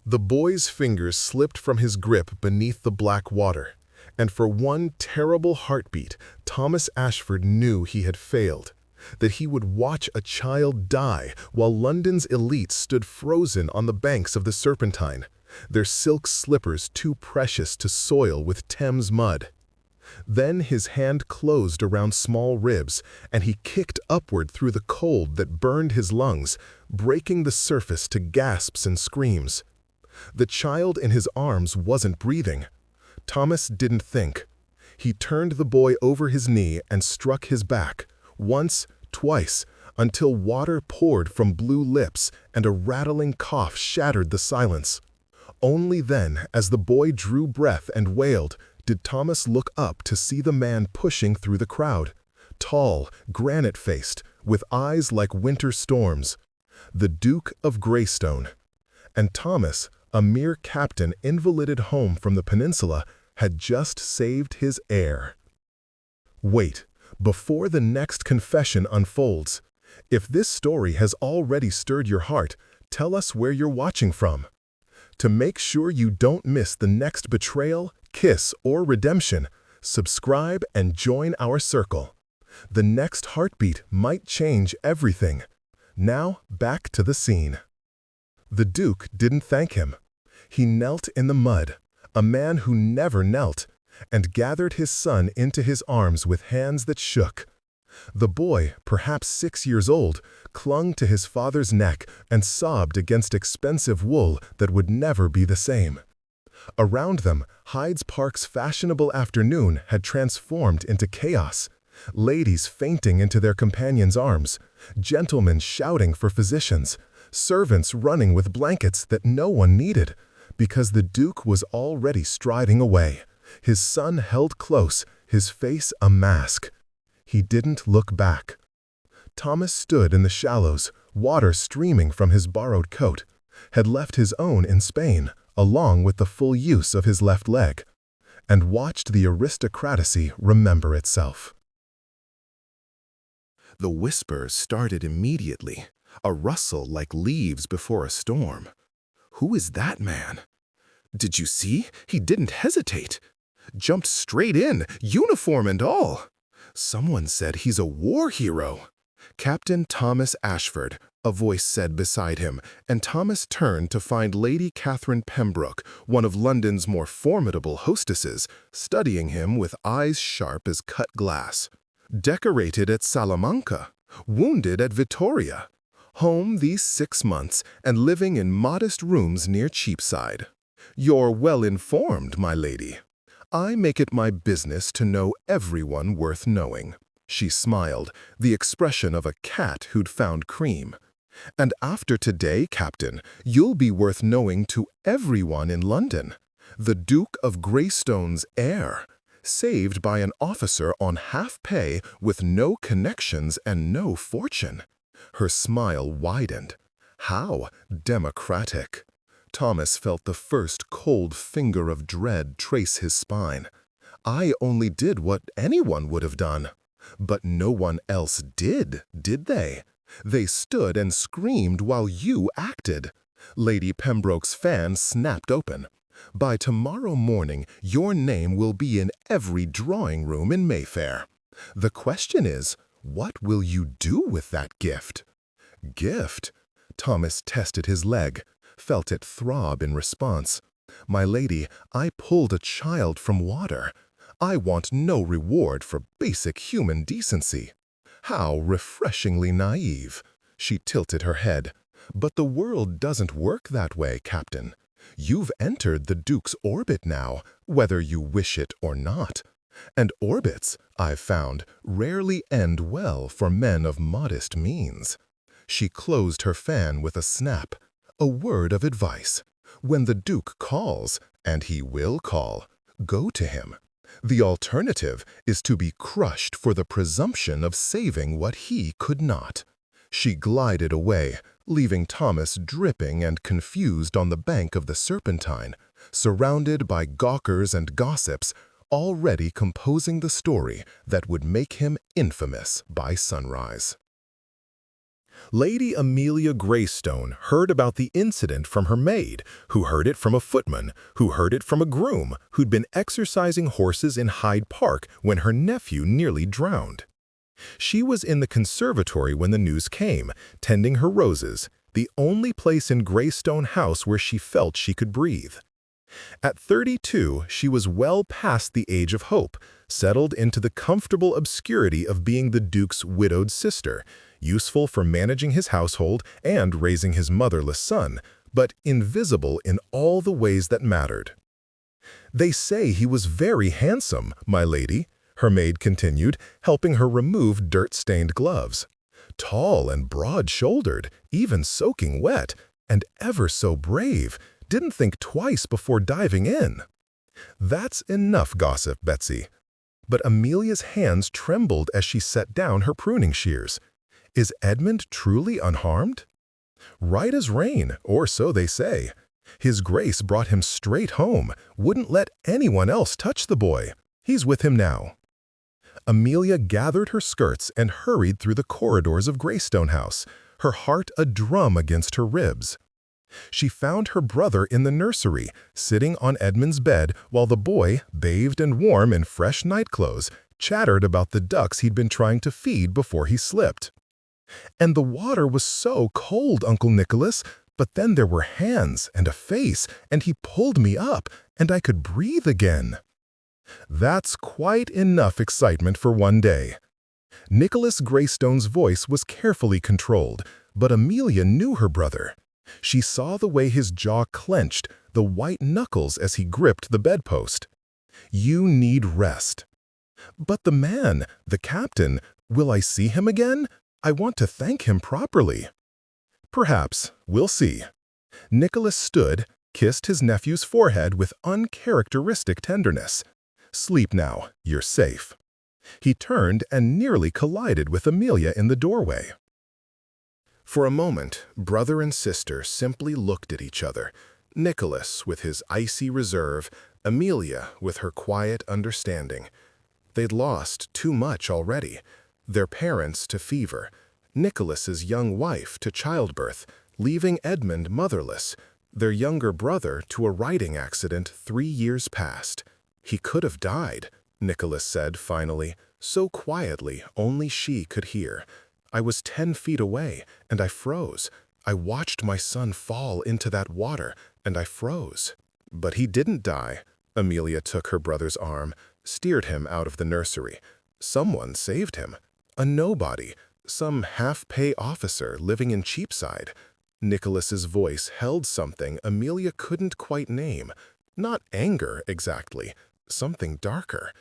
The boy's fingers slipped from his grip beneath the black water, and for one terrible heartbeat, Thomas Ashford knew he had failed, that he would watch a child die while London's elite stood frozen on the banks of the Serpentine, their silk slippers too precious to soil with Thames mud. Then his hand closed around small ribs, and he kicked upward through the cold that burned his lungs, breaking the surface to gasps and screams. The child in his arms wasn't breathing. Thomas didn't think. He turned the boy over his knee and struck his back, once, twice, until water poured from blue lips and a rattling cough shattered the silence. Only then, as the boy drew breath and wailed, did Thomas look up to see the man pushing through the crowd, tall, granite-faced, with eyes like winter storms. The Duke of Greystone. And Thomas, a mere captain invalided home from the peninsula, had just saved his heir. Wait, before the next confession unfolds. If this story has already stirred your heart, tell us where you're watching from. To make sure you don't miss the next betrayal, kiss, or redemption, subscribe and join our circle. The next heartbeat might change everything. Now, back to the scene. The Duke didn't thank him. He knelt in the mud, a man who never knelt, and gathered his son into his arms with hands that shook. The boy, perhaps 6 years old, clung to his father's neck and sobbed against expensive wool that would never be the same. Around them, Hyde Park's fashionable afternoon had transformed into chaos. Ladies fainting into their companions' arms, gentlemen shouting for physicians, servants running with blankets that no one needed, because the Duke was already striding away, his son held close, his face a mask. He didn't look back. Thomas stood in the shallows, water streaming from his borrowed coat, had left his own in Spain, along with the full use of his left leg, and watched the aristocracy remember itself. The whisper started immediately, a rustle like leaves before a storm. Who is that man? Did you see? He didn't hesitate. Jumped straight in, uniform and all. Someone said he's a war hero. Captain Thomas Ashford, a voice said beside him, and Thomas turned to find Lady Catherine Pembroke, one of London's more formidable hostesses, studying him with eyes sharp as cut glass. Decorated at Salamanca, wounded at Vittoria, home these 6 months and living in modest rooms near Cheapside. You're well informed, my lady. I make it my business to know everyone worth knowing. She smiled, the expression of a cat who'd found cream. And after today, Captain, you'll be worth knowing to everyone in London. The Duke of Greystone's heir, saved by an officer on half pay with no connections and no fortune. Her smile widened. How democratic. Thomas felt the first cold finger of dread trace his spine. I only did what anyone would have done. But no one else did they? They stood and screamed while you acted. Lady Pembroke's fan snapped open. By tomorrow morning, your name will be in every drawing room in Mayfair. The question is, what will you do with that gift? Gift? Thomas tested his leg, felt it throb in response. My lady, I pulled a child from water. I want no reward for basic human decency. How refreshingly naive. She tilted her head. But the world doesn't work that way, Captain. You've entered the Duke's orbit now, whether you wish it or not. And orbits, I've found, rarely end well for men of modest means. She closed her fan with a snap. A word of advice. When the Duke calls, and he will call, go to him. The alternative is to be crushed for the presumption of saving what he could not. She glided away, leaving Thomas dripping and confused on the bank of the Serpentine, surrounded by gawkers and gossips, already composing the story that would make him infamous by sunrise. Lady Amelia Greystone heard about the incident from her maid, who heard it from a footman, who heard it from a groom who'd been exercising horses in Hyde Park when her nephew nearly drowned. She was in the conservatory when the news came, tending her roses, the only place in Greystone House where she felt she could breathe. At 32, she was well past the age of hope, settled into the comfortable obscurity of being the Duke's widowed sister, useful for managing his household and raising his motherless son, but invisible in all the ways that mattered. "They say he was very handsome, my lady," her maid continued, helping her remove dirt-stained gloves. "Tall and broad-shouldered, even soaking wet, and ever so brave. Didn't think twice before diving in." "That's enough gossip, Betsy." But Amelia's hands trembled as she set down her pruning shears. "Is Edmund truly unharmed?" "Right as rain, or so they say. His Grace brought him straight home, wouldn't let anyone else touch the boy. He's with him now." Amelia gathered her skirts and hurried through the corridors of Greystone House, her heart a drum against her ribs. She found her brother in the nursery, sitting on Edmund's bed while the boy, bathed and warm in fresh nightclothes, chattered about the ducks he'd been trying to feed before he slipped. "And the water was so cold, Uncle Nicholas, but then there were hands and a face, and he pulled me up, and I could breathe again." That's quite enough excitement for one day. Nicholas Greystone's voice was carefully controlled, but Amelia knew her brother. She saw the way his jaw clenched, the white knuckles as he gripped the bedpost. "You need rest." "But the man, the captain, will I see him again? I want to thank him properly." "Perhaps. We'll see." Nicholas stood, kissed his nephew's forehead with uncharacteristic tenderness. "Sleep now. You're safe." He turned and nearly collided with Amelia in the doorway. For a moment, brother and sister simply looked at each other, Nicholas with his icy reserve, Amelia with her quiet understanding. They'd lost too much already. Their parents to fever, Nicholas's young wife to childbirth, leaving Edmund motherless, their younger brother to a riding accident 3 years past. "He could have died," Nicholas said finally, so quietly only she could hear. "I was 10 feet away, and I froze. I watched my son fall into that water, and I froze." "But he didn't die." Amelia took her brother's arm, steered him out of the nursery. "Someone saved him. A nobody, some half-pay officer living in Cheapside." Nicholas's voice held something Amelia couldn't quite name. Not anger, exactly. Something darker.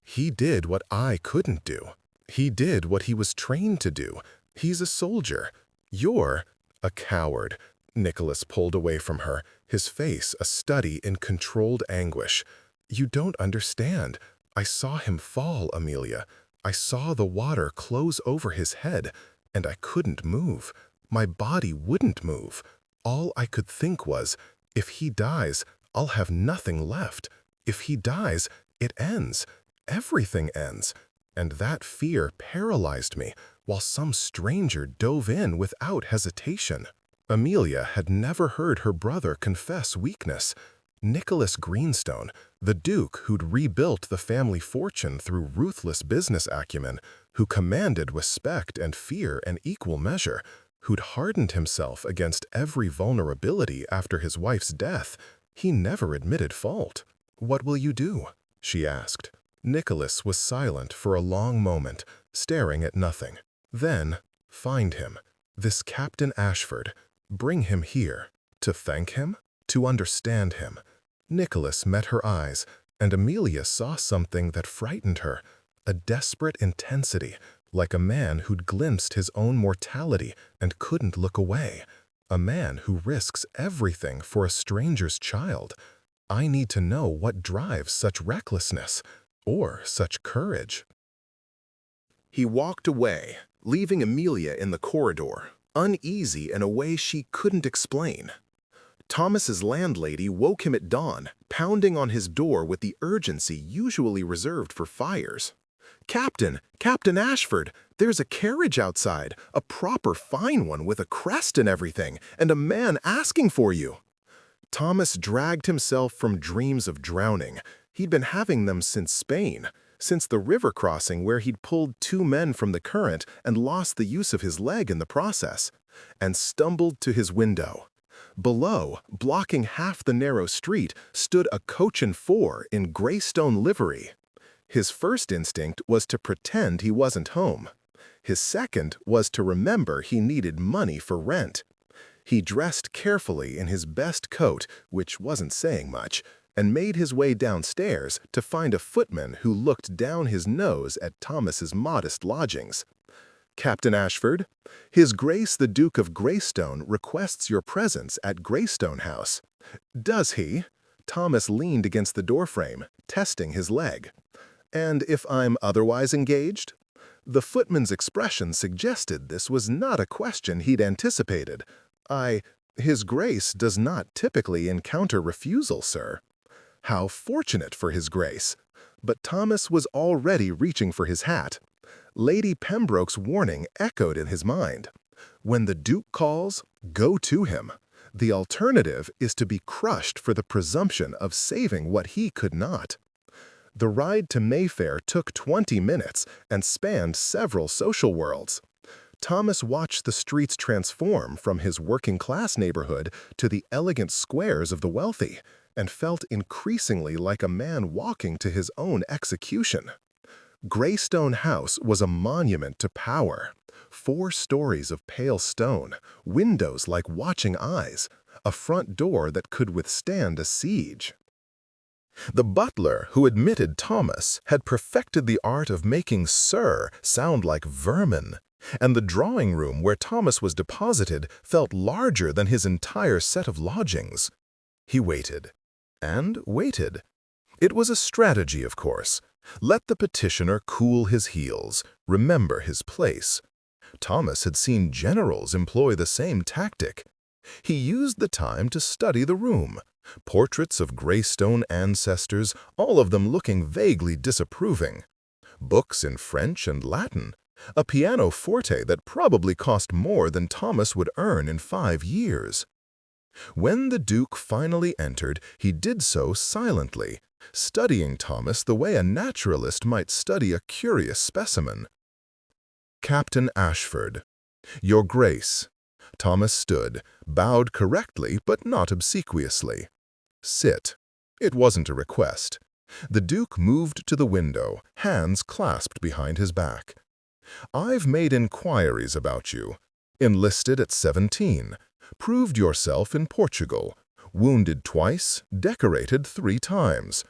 "He did what I couldn't do. He did what he was trained to do. He's a soldier. You're a coward." Nicholas pulled away from her, his face a study in controlled anguish. "You don't understand. I saw him fall, Amelia. I saw the water close over his head, and I couldn't move. My body wouldn't move. All I could think was, if he dies, I'll have nothing left. If he dies, it ends. Everything ends." And that fear paralyzed me, while some stranger dove in without hesitation. Amelia had never heard her brother confess weakness. Nicholas Greenstone, the Duke who'd rebuilt the family fortune through ruthless business acumen, who commanded respect and fear in equal measure, who'd hardened himself against every vulnerability after his wife's death, he never admitted fault. "What will you do?" she asked. Nicholas was silent for a long moment, staring at nothing. Then, "Find him. This Captain Ashford. Bring him here. To thank him? To understand him." Nicholas met her eyes, and Amelia saw something that frightened her, a desperate intensity, like a man who'd glimpsed his own mortality and couldn't look away, a man who risks everything for a stranger's child. I need to know what drives such recklessness, or such courage. He walked away, leaving Amelia in the corridor, uneasy in a way she couldn't explain. Thomas's landlady woke him at dawn, pounding on his door with the urgency usually reserved for fires. "Captain, Captain Ashford, there's a carriage outside, a proper fine one with a crest and everything, and a man asking for you." Thomas dragged himself from dreams of drowning. He'd been having them since Spain, since the river crossing where he'd pulled 2 men from the current and lost the use of his leg in the process, and stumbled to his window. Below, blocking half the narrow street, stood a coach and 4 in Greystone livery. His first instinct was to pretend he wasn't home. His second was to remember he needed money for rent. He dressed carefully in his best coat, which wasn't saying much, and made his way downstairs to find a footman who looked down his nose at Thomas's modest lodgings. "Captain Ashford, His Grace the Duke of Greystone requests your presence at Greystone House." "Does he?" Thomas leaned against the doorframe, testing his leg. "And if I'm otherwise engaged?" The footman's expression suggested this was not a question he'd anticipated. His Grace does not typically encounter refusal, sir." How fortunate for His Grace! But Thomas was already reaching for his hat. Lady Pembroke's warning echoed in his mind. When the Duke calls, go to him. The alternative is to be crushed for the presumption of saving what he could not. The ride to Mayfair took 20 minutes and spanned several social worlds. Thomas watched the streets transform from his working-class neighborhood to the elegant squares of the wealthy, and felt increasingly like a man walking to his own execution. Greystone House was a monument to power. 4 stories of pale stone, windows like watching eyes, a front door that could withstand a siege. The butler who admitted Thomas had perfected the art of making "sir" sound like vermin, and the drawing room where Thomas was deposited felt larger than his entire set of lodgings. He waited, and waited. It was a strategy, of course. Let the petitioner cool his heels, remember his place. Thomas had seen generals employ the same tactic. He used the time to study the room. Portraits of Greystone ancestors, all of them looking vaguely disapproving. Books in French and Latin. A pianoforte that probably cost more than Thomas would earn in 5 years. When the Duke finally entered, he did so silently, studying Thomas the way a naturalist might study a curious specimen. "Captain Ashford." "Your Grace." Thomas stood, bowed correctly but not obsequiously. "Sit." It wasn't a request. The Duke moved to the window, hands clasped behind his back. "I've made inquiries about you. Enlisted at 17. Proved yourself in Portugal. Wounded twice, decorated 3 times.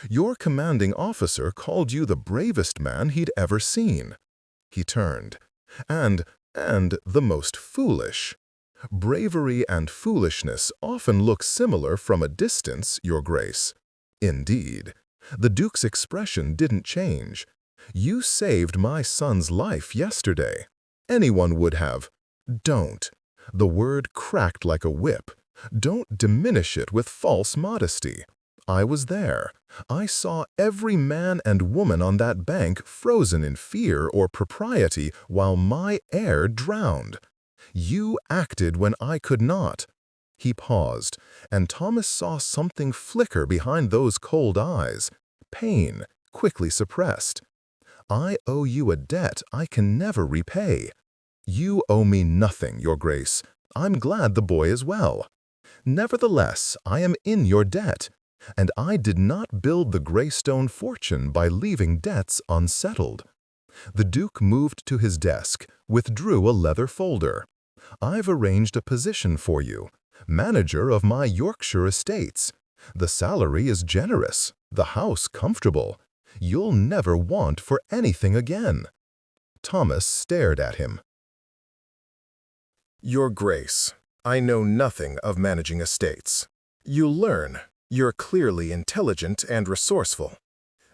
Your commanding officer called you the bravest man he'd ever seen." He turned. And the most foolish. Bravery and foolishness often look similar from a distance, Your Grace. Indeed. The Duke's expression didn't change. "You saved my son's life yesterday. Anyone would have." "Don't." The word cracked like a whip. "Don't diminish it with false modesty. I was there. I saw every man and woman on that bank frozen in fear or propriety while my heir drowned. You acted when I could not." He paused, and Thomas saw something flicker behind those cold eyes. Pain, quickly suppressed. "I owe you a debt I can never repay." "You owe me nothing, Your Grace. I'm glad the boy is well. Nevertheless, I am in your debt, and I did not build the Greystone fortune by leaving debts unsettled." The Duke moved to his desk, withdrew a leather folder. "I've arranged a position for you, manager of my Yorkshire estates. The salary is generous, the house comfortable. You'll never want for anything again." Thomas stared at him. "Your Grace, I know nothing of managing estates. You'll learn. You're clearly intelligent and resourceful."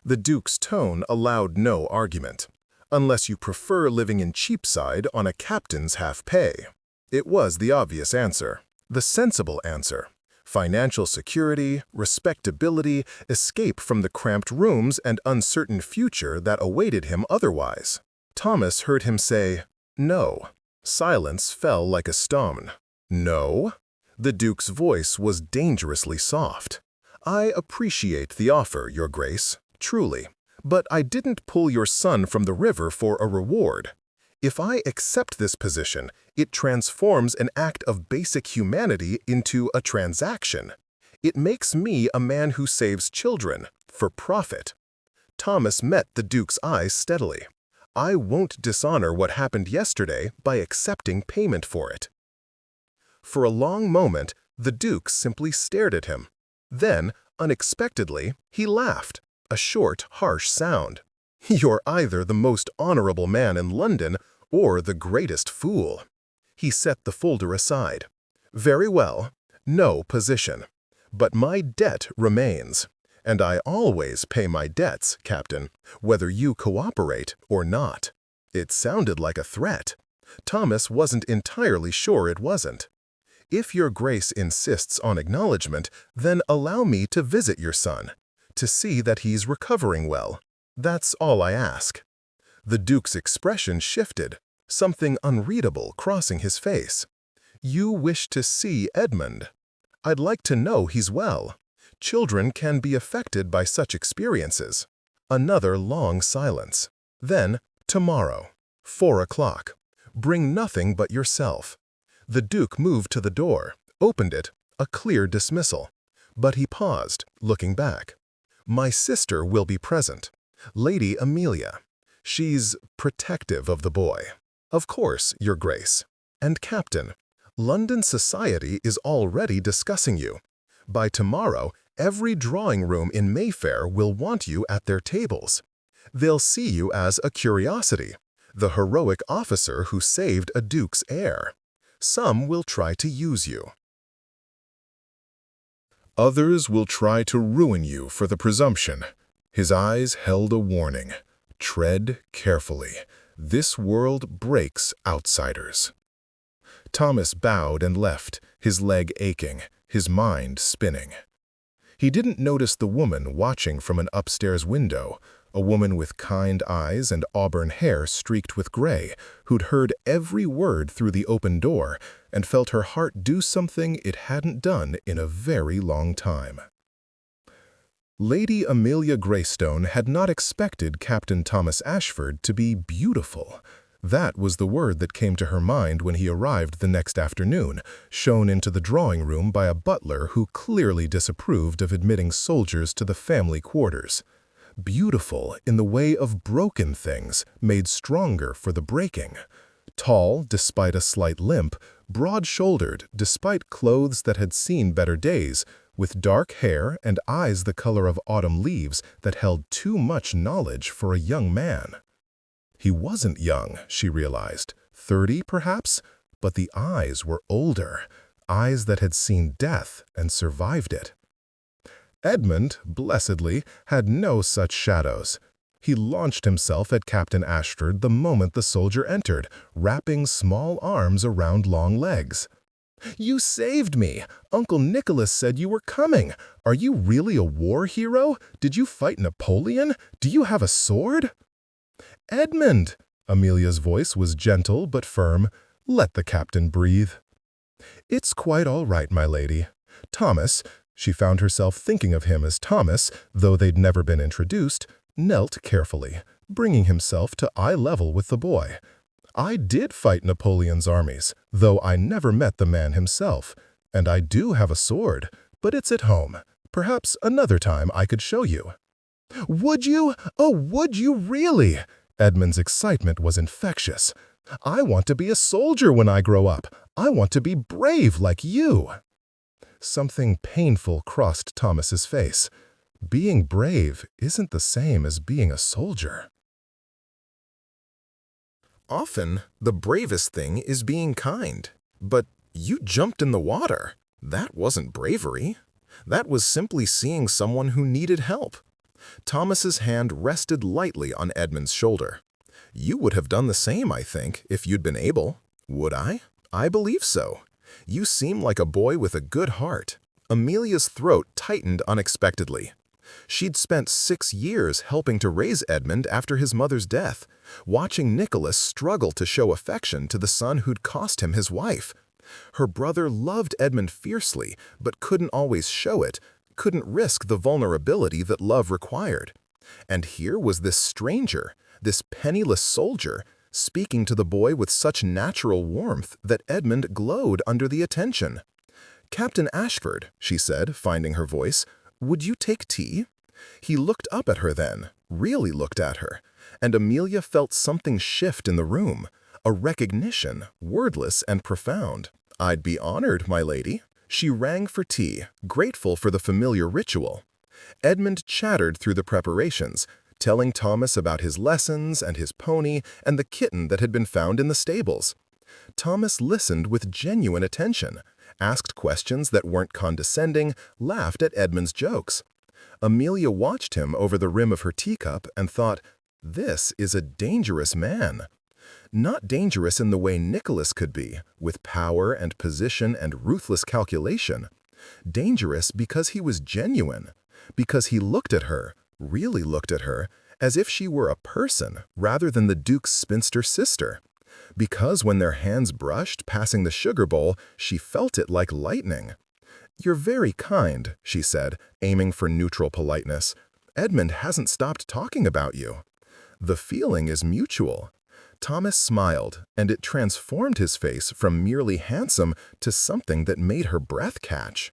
The Duke's tone allowed no argument. "Unless you prefer living in Cheapside on a captain's half pay." It was the obvious answer, the sensible answer. Financial security, respectability, escape from the cramped rooms and uncertain future that awaited him otherwise. Thomas heard him say, "No." Silence fell like a stone. "No?" The Duke's voice was dangerously soft. "I appreciate the offer, Your Grace, truly, but I didn't pull your son from the river for a reward. If I accept this position, it transforms an act of basic humanity into a transaction. It makes me a man who saves children, for profit." Thomas met the Duke's eyes steadily. "I won't dishonor what happened yesterday by accepting payment for it." For a long moment, the Duke simply stared at him. Then, unexpectedly, he laughed, a short, harsh sound. "You're either the most honorable man in London or the greatest fool." He set the folder aside. "Very well, no position. But my debt remains. And I always pay my debts, Captain, whether you cooperate or not." It sounded like a threat. Thomas wasn't entirely sure it wasn't. "If Your Grace insists on acknowledgement, then allow me to visit your son, to see that he's recovering well. That's all I ask." The Duke's expression shifted, something unreadable crossing his face. "You wish to see Edmund? I'd like to know he's well. Children can be affected by such experiences." Another long silence. Then, "Tomorrow, 4 o'clock. Bring nothing but yourself." The Duke moved to the door, opened it, a clear dismissal. But he paused, looking back. "My sister will be present. Lady Amelia. She's protective of the boy." "Of course, Your Grace. And Captain, London society is already discussing you. By tomorrow, every drawing room in Mayfair will want you at their tables. They'll see you as a curiosity, the heroic officer who saved a duke's heir. Some will try to use you. Others will try to ruin you for the presumption." His eyes held a warning. "Tread carefully. This world breaks outsiders." Thomas bowed and left, his leg aching, his mind spinning. He didn't notice the woman watching from an upstairs window, a woman with kind eyes and auburn hair streaked with gray, who'd heard every word through the open door and felt her heart do something it hadn't done in a very long time. Lady Amelia Greystone had not expected Captain Thomas Ashford to be beautiful. That was the word that came to her mind when he arrived the next afternoon, shown into the drawing room by a butler who clearly disapproved of admitting soldiers to the family quarters. Beautiful in the way of broken things, made stronger for the breaking. Tall, despite a slight limp, broad-shouldered, despite clothes that had seen better days, with dark hair and eyes the color of autumn leaves that held too much knowledge for a young man. He wasn't young, she realized, 30 perhaps, but the eyes were older, eyes that had seen death and survived it. Edmund, blessedly, had no such shadows. He launched himself at Captain Ashford the moment the soldier entered, wrapping small arms around long legs. "You saved me! Uncle Nicholas said you were coming. Are you really a war hero? Did you fight Napoleon? Do you have a sword?" "Edmund!" Amelia's voice was gentle but firm. "Let the captain breathe." "It's quite all right, my lady. Thomas," she found herself thinking of him as Thomas, though they'd never been introduced, knelt carefully, bringing himself to eye level with the boy. "I did fight Napoleon's armies, though I never met the man himself. And I do have a sword, but it's at home. Perhaps another time I could show you." "Would you? Oh, would you really?" Edmund's excitement was infectious. "I want to be a soldier when I grow up. I want to be brave like you." Something painful crossed Thomas's face. Being brave isn't the same as being a soldier. Often, the bravest thing is being kind. But you jumped in the water. That wasn't bravery. That was simply seeing someone who needed help. Thomas's hand rested lightly on Edmund's shoulder. "You would have done the same, I think, if you'd been able." "Would I? I believe so. You seem like a boy with a good heart. Amelia's throat tightened unexpectedly. She'd spent 6 years helping to raise Edmund after his mother's death, watching Nicholas struggle to show affection to the son who'd cost him his wife. Her brother loved Edmund fiercely, but couldn't always show it, couldn't risk the vulnerability that love required. And here was this stranger, this penniless soldier, speaking to the boy with such natural warmth that Edmund glowed under the attention. "Captain Ashford," she said, finding her voice, "would you take tea?" He looked up at her then, really looked at her, and Amelia felt something shift in the room, a recognition, wordless and profound. "I'd be honored, my lady." She rang for tea, grateful for the familiar ritual. Edmund chattered through the preparations, telling Thomas about his lessons and his pony and the kitten that had been found in the stables. Thomas listened with genuine attention, asked questions that weren't condescending, laughed at Edmund's jokes. Amelia watched him over the rim of her teacup and thought, "This is a dangerous man." Not dangerous in the way Nicholas could be, with power and position and ruthless calculation. Dangerous because he was genuine, because he looked at her, really looked at her, as if she were a person rather than the Duke's spinster sister. Because when their hands brushed, passing the sugar bowl, she felt it like lightning. "You're very kind," she said, aiming for neutral politeness. "Edmund hasn't stopped talking about you." "The feeling is mutual." Thomas smiled, and it transformed his face from merely handsome to something that made her breath catch.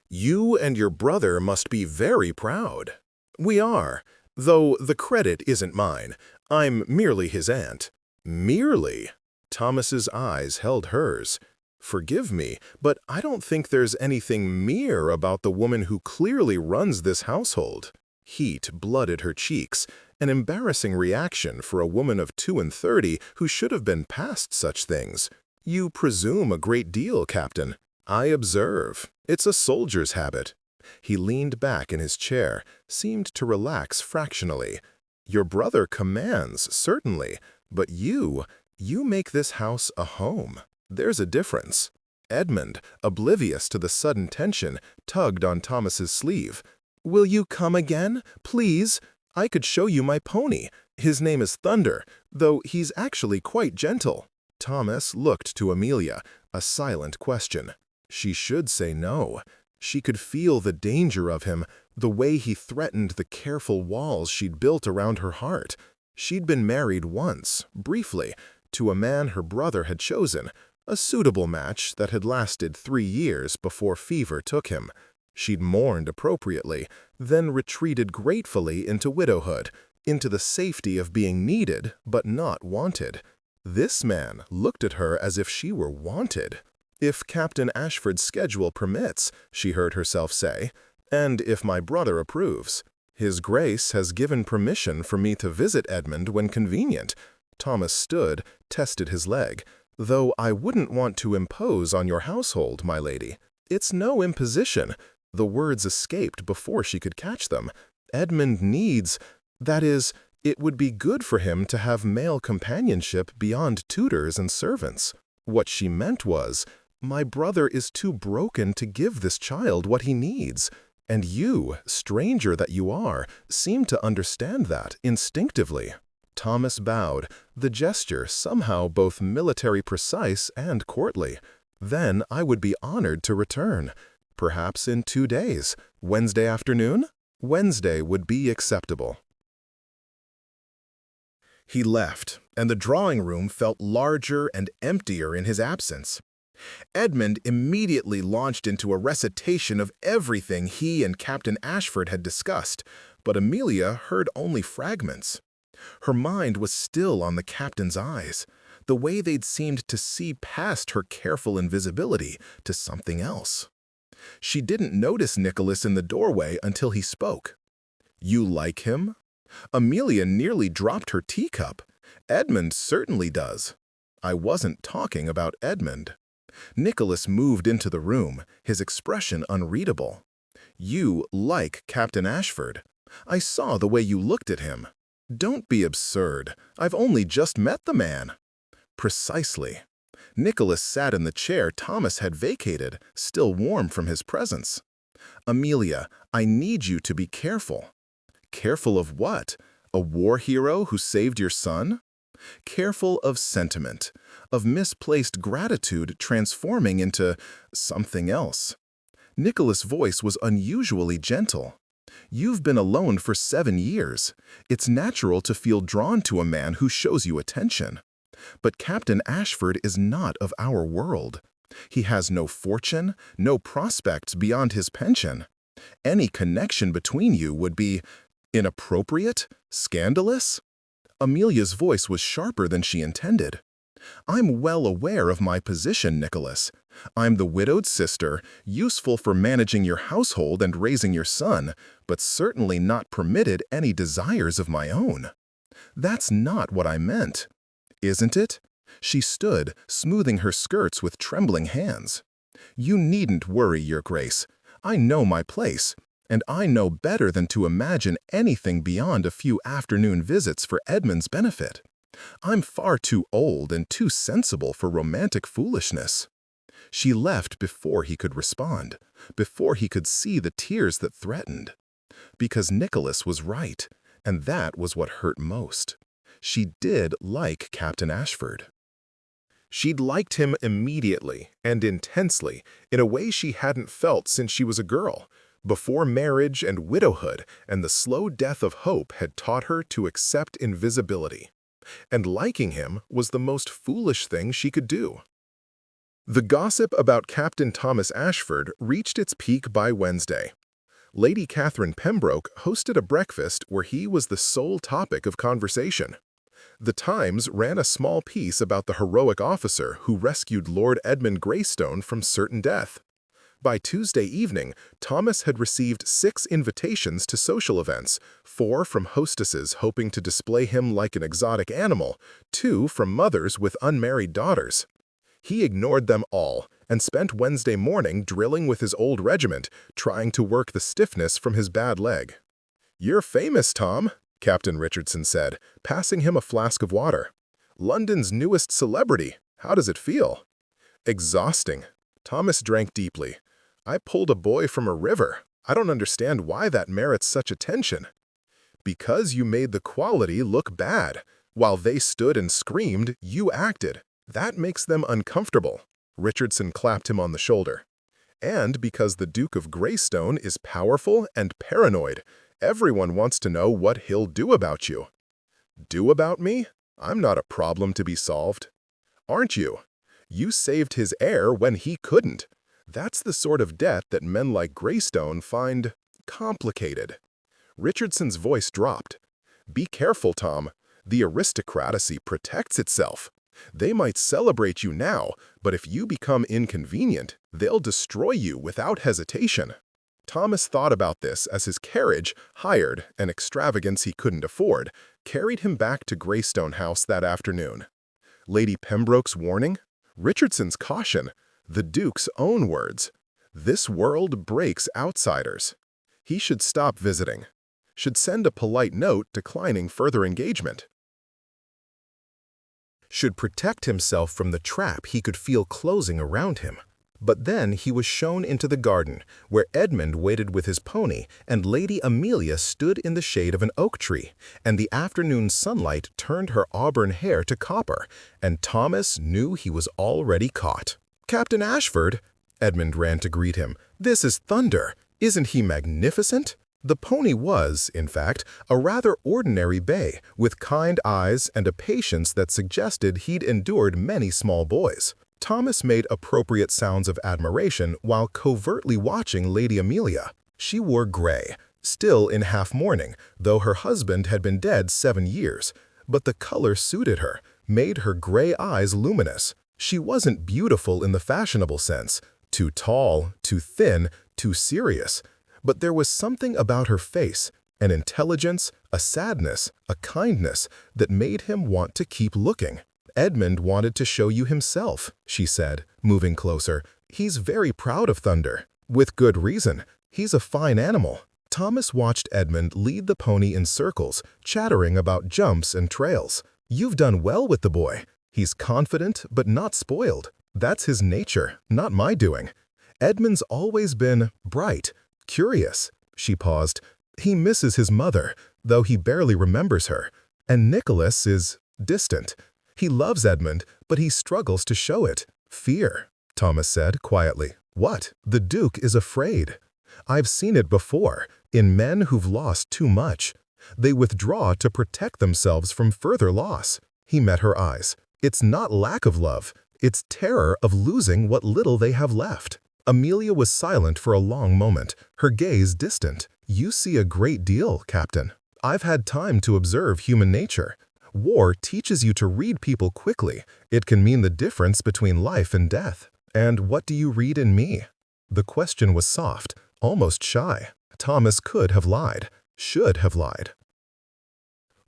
"You and your brother must be very proud." "We are, though the credit isn't mine. I'm merely his aunt." "Merely?" Thomas's eyes held hers. "Forgive me, but I don't think there's anything mere about the woman who clearly runs this household." Heat blooded her cheeks, an embarrassing reaction for a woman of 32 who should have been past such things. "You presume a great deal, Captain." "I observe. It's a soldier's habit." He leaned back in his chair, seemed to relax fractionally. "Your brother commands, certainly, but you make this house a home. There's a difference." Edmund, oblivious to the sudden tension, tugged on Thomas's sleeve. "Will you come again, please? I could show you my pony. His name is Thunder, though he's actually quite gentle." Thomas looked to Amelia, a silent question. She should say no. She could feel the danger of him, the way he threatened the careful walls she'd built around her heart. She'd been married once, briefly, to a man her brother had chosen, a suitable match that had lasted 3 years before fever took him. She'd mourned appropriately, then retreated gratefully into widowhood, into the safety of being needed but not wanted. This man looked at her as if she were wanted. "If Captain Ashford's schedule permits," she heard herself say, "and if my brother approves. His Grace has given permission for me to visit Edmund when convenient." Thomas stood, tested his leg. "Though I wouldn't want to impose on your household, my lady." "It's no imposition." The words escaped before she could catch them. "Edmund needs, that is, it would be good for him to have male companionship beyond tutors and servants." What she meant was, "My brother is too broken to give this child what he needs." And you, stranger that you are, seem to understand that instinctively. Thomas bowed, the gesture somehow both military precise and courtly. "Then I would be honored to return. Perhaps in 2 days. Wednesday afternoon?" Wednesday would be acceptable. He left, and the drawing room felt larger and emptier in his absence. Edmund immediately launched into a recitation of everything he and Captain Ashford had discussed, but Amelia heard only fragments. Her mind was still on the captain's eyes, the way they'd seemed to see past her careful invisibility to something else. She didn't notice Nicholas in the doorway until he spoke. "You like him?" Amelia nearly dropped her teacup. "Edmund certainly does." "I wasn't talking about Edmund." Nicholas moved into the room, his expression unreadable. "You like Captain Ashford. I saw the way you looked at him." "Don't be absurd. I've only just met the man." "Precisely." Nicholas sat in the chair Thomas had vacated, still warm from his presence. "Amelia, I need you to be careful." "Careful of what? A war hero who saved your son?" "Careful of sentiment, of misplaced gratitude transforming into something else." Nicholas' voice was unusually gentle. "You've been alone for 7 years. It's natural to feel drawn to a man who shows you attention. But Captain Ashford is not of our world. He has no fortune, no prospects beyond his pension. Any connection between you would be inappropriate, scandalous." Amelia's voice was sharper than she intended. "I'm well aware of my position, Nicholas. I'm the widowed sister, useful for managing your household and raising your son, but certainly not permitted any desires of my own. That's not what I meant. Isn't it?" She stood, smoothing her skirts with trembling hands. "You needn't worry, Your Grace. I know my place, and I know better than to imagine anything beyond a few afternoon visits for Edmund's benefit. I'm far too old and too sensible for romantic foolishness." She left before he could respond, before he could see the tears that threatened. Because Nicholas was right, and that was what hurt most. She did like Captain Ashford. She'd liked him immediately and intensely in a way she hadn't felt since she was a girl, before marriage and widowhood and the slow death of hope had taught her to accept invisibility. And liking him was the most foolish thing she could do. The gossip about Captain Thomas Ashford reached its peak by Wednesday. Lady Catherine Pembroke hosted a breakfast where he was the sole topic of conversation. The Times ran a small piece about the heroic officer who rescued Lord Edmund Greystone from certain death. By Tuesday evening, Thomas had received 6 invitations to social events, 4 from hostesses hoping to display him like an exotic animal, 2 from mothers with unmarried daughters. He ignored them all and spent Wednesday morning drilling with his old regiment, trying to work the stiffness from his bad leg. "You're famous, Tom," Captain Richardson said, passing him a flask of water. "London's newest celebrity. How does it feel?" "Exhausting." Thomas drank deeply. "I pulled a boy from a river. I don't understand why that merits such attention." "Because you made the quality look bad. While they stood and screamed, you acted. That makes them uncomfortable." Richardson clapped him on the shoulder. "And because the Duke of Greystone is powerful and paranoid. Everyone wants to know what he'll do about you." "Do about me? I'm not a problem to be solved." "Aren't you? You saved his heir when he couldn't. That's the sort of debt that men like Greystone find complicated." Richardson's voice dropped. "Be careful, Tom. The aristocracy protects itself. They might celebrate you now, but if you become inconvenient, they'll destroy you without hesitation." Thomas thought about this as his carriage, hired, an extravagance he couldn't afford, carried him back to Greystone House that afternoon. Lady Pembroke's warning, Richardson's caution, the Duke's own words. This world breaks outsiders. He should stop visiting. Should send a polite note declining further engagement. Should protect himself from the trap he could feel closing around him. But then he was shown into the garden, where Edmund waited with his pony and Lady Amelia stood in the shade of an oak tree, and the afternoon sunlight turned her auburn hair to copper, and Thomas knew he was already caught. "Captain Ashford!" Edmund ran to greet him. "This is thunder! Isn't he magnificent?" The pony was, in fact, a rather ordinary bay, with kind eyes and a patience that suggested he'd endured many small boys. Thomas made appropriate sounds of admiration while covertly watching Lady Amelia. She wore gray, still in half-mourning, though her husband had been dead 7 years. But the color suited her, made her gray eyes luminous. She wasn't beautiful in the fashionable sense, too tall, too thin, too serious. But there was something about her face, an intelligence, a sadness, a kindness, that made him want to keep looking. "Edmund wanted to show you himself," she said, moving closer. "He's very proud of Thunder. With good reason. He's a fine animal." Thomas watched Edmund lead the pony in circles, chattering about jumps and trails. "You've done well with the boy. He's confident but not spoiled. That's his nature, not my doing. Edmund's always been bright, curious. She paused. He misses his mother, though he barely remembers her. And Nicholas is distant. He loves Edmund, but he struggles to show it. Fear, Thomas said quietly. What? The Duke is afraid. I've seen it before, in men who've lost too much. They withdraw to protect themselves from further loss. He met her eyes. It's not lack of love. It's terror of losing what little they have left. Amelia was silent for a long moment, her gaze distant. You see a great deal, Captain. I've had time to observe human nature. War teaches you to read people quickly. It can mean the difference between life and death. And what do you read in me? The question was soft, almost shy. Thomas could have lied, should have lied.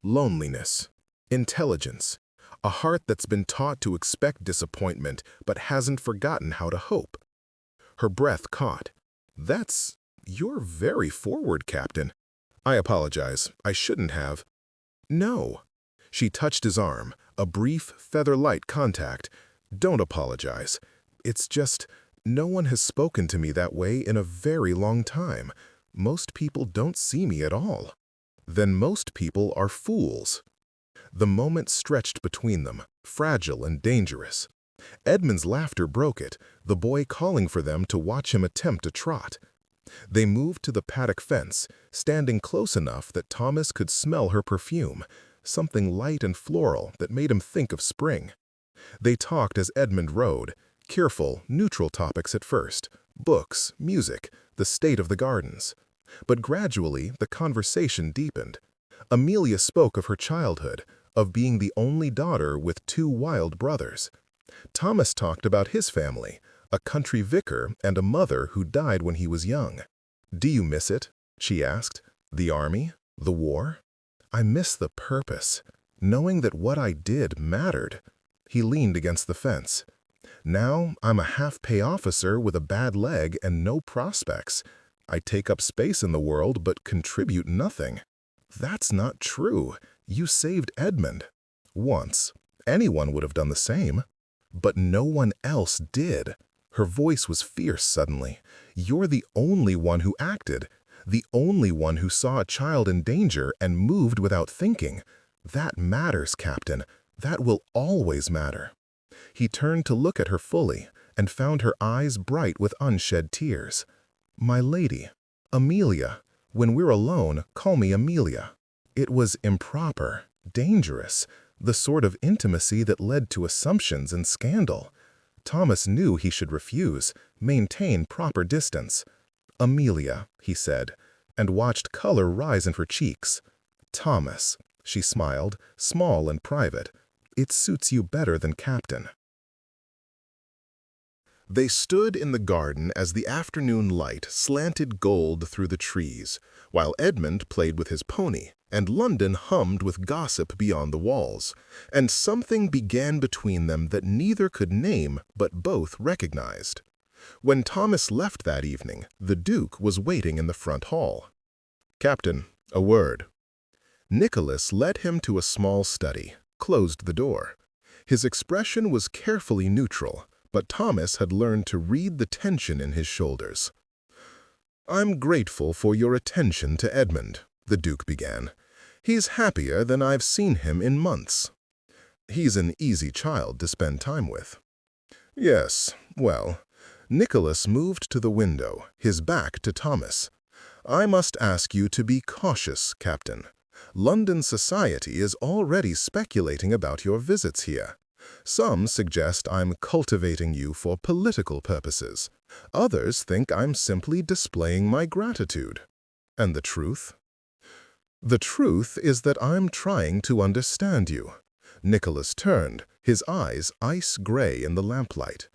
Loneliness. Intelligence. A heart that's been taught to expect disappointment but hasn't forgotten how to hope. Her breath caught. You're very forward, Captain. I apologize. I shouldn't have. No. She touched his arm, a brief, feather-light contact. Don't apologize. It's just, no one has spoken to me that way in a very long time. Most people don't see me at all. Then most people are fools. The moment stretched between them, fragile and dangerous. Edmund's laughter broke it, the boy calling for them to watch him attempt a trot. They moved to the paddock fence, standing close enough that Thomas could smell her perfume, something light and floral that made him think of spring. They talked as Edmund rode, careful, neutral topics at first, books, music, the state of the gardens. But gradually the conversation deepened. Amelia spoke of her childhood, of being the only daughter with 2 wild brothers. Thomas talked about his family, a country vicar and a mother who died when he was young. Do you miss it? She asked. The army? The war? I miss the purpose, knowing that what I did mattered. He leaned against the fence. Now I'm a half-pay officer with a bad leg and no prospects. I take up space in the world but contribute nothing. That's not true. You saved Edmund. Once. Anyone would have done the same. But no one else did. Her voice was fierce suddenly. You're the only one who acted. The only one who saw a child in danger and moved without thinking. That matters, Captain. That will always matter. He turned to look at her fully and found her eyes bright with unshed tears. My lady, Amelia. When we're alone, call me Amelia. It was improper, dangerous, the sort of intimacy that led to assumptions and scandal. Thomas knew he should refuse, maintain proper distance. Amelia, he said, and watched color rise in her cheeks. Thomas, she smiled, small and private. It suits you better than Captain. They stood in the garden as the afternoon light slanted gold through the trees, while Edmund played with his pony, and London hummed with gossip beyond the walls, and something began between them that neither could name but both recognized. When Thomas left that evening, the Duke was waiting in the front hall. Captain, a word. Nicholas led him to a small study, closed the door. His expression was carefully neutral, but Thomas had learned to read the tension in his shoulders. I'm grateful for your attention to Edmund, the Duke began. He's happier than I've seen him in months. He's an easy child to spend time with. Yes, well, Nicholas moved to the window, his back to Thomas. I must ask you to be cautious, Captain. London society is already speculating about your visits here. Some suggest I'm cultivating you for political purposes. Others think I'm simply displaying my gratitude. And the truth? The truth is that I'm trying to understand you. Nicholas turned, his eyes ice-gray in the lamplight.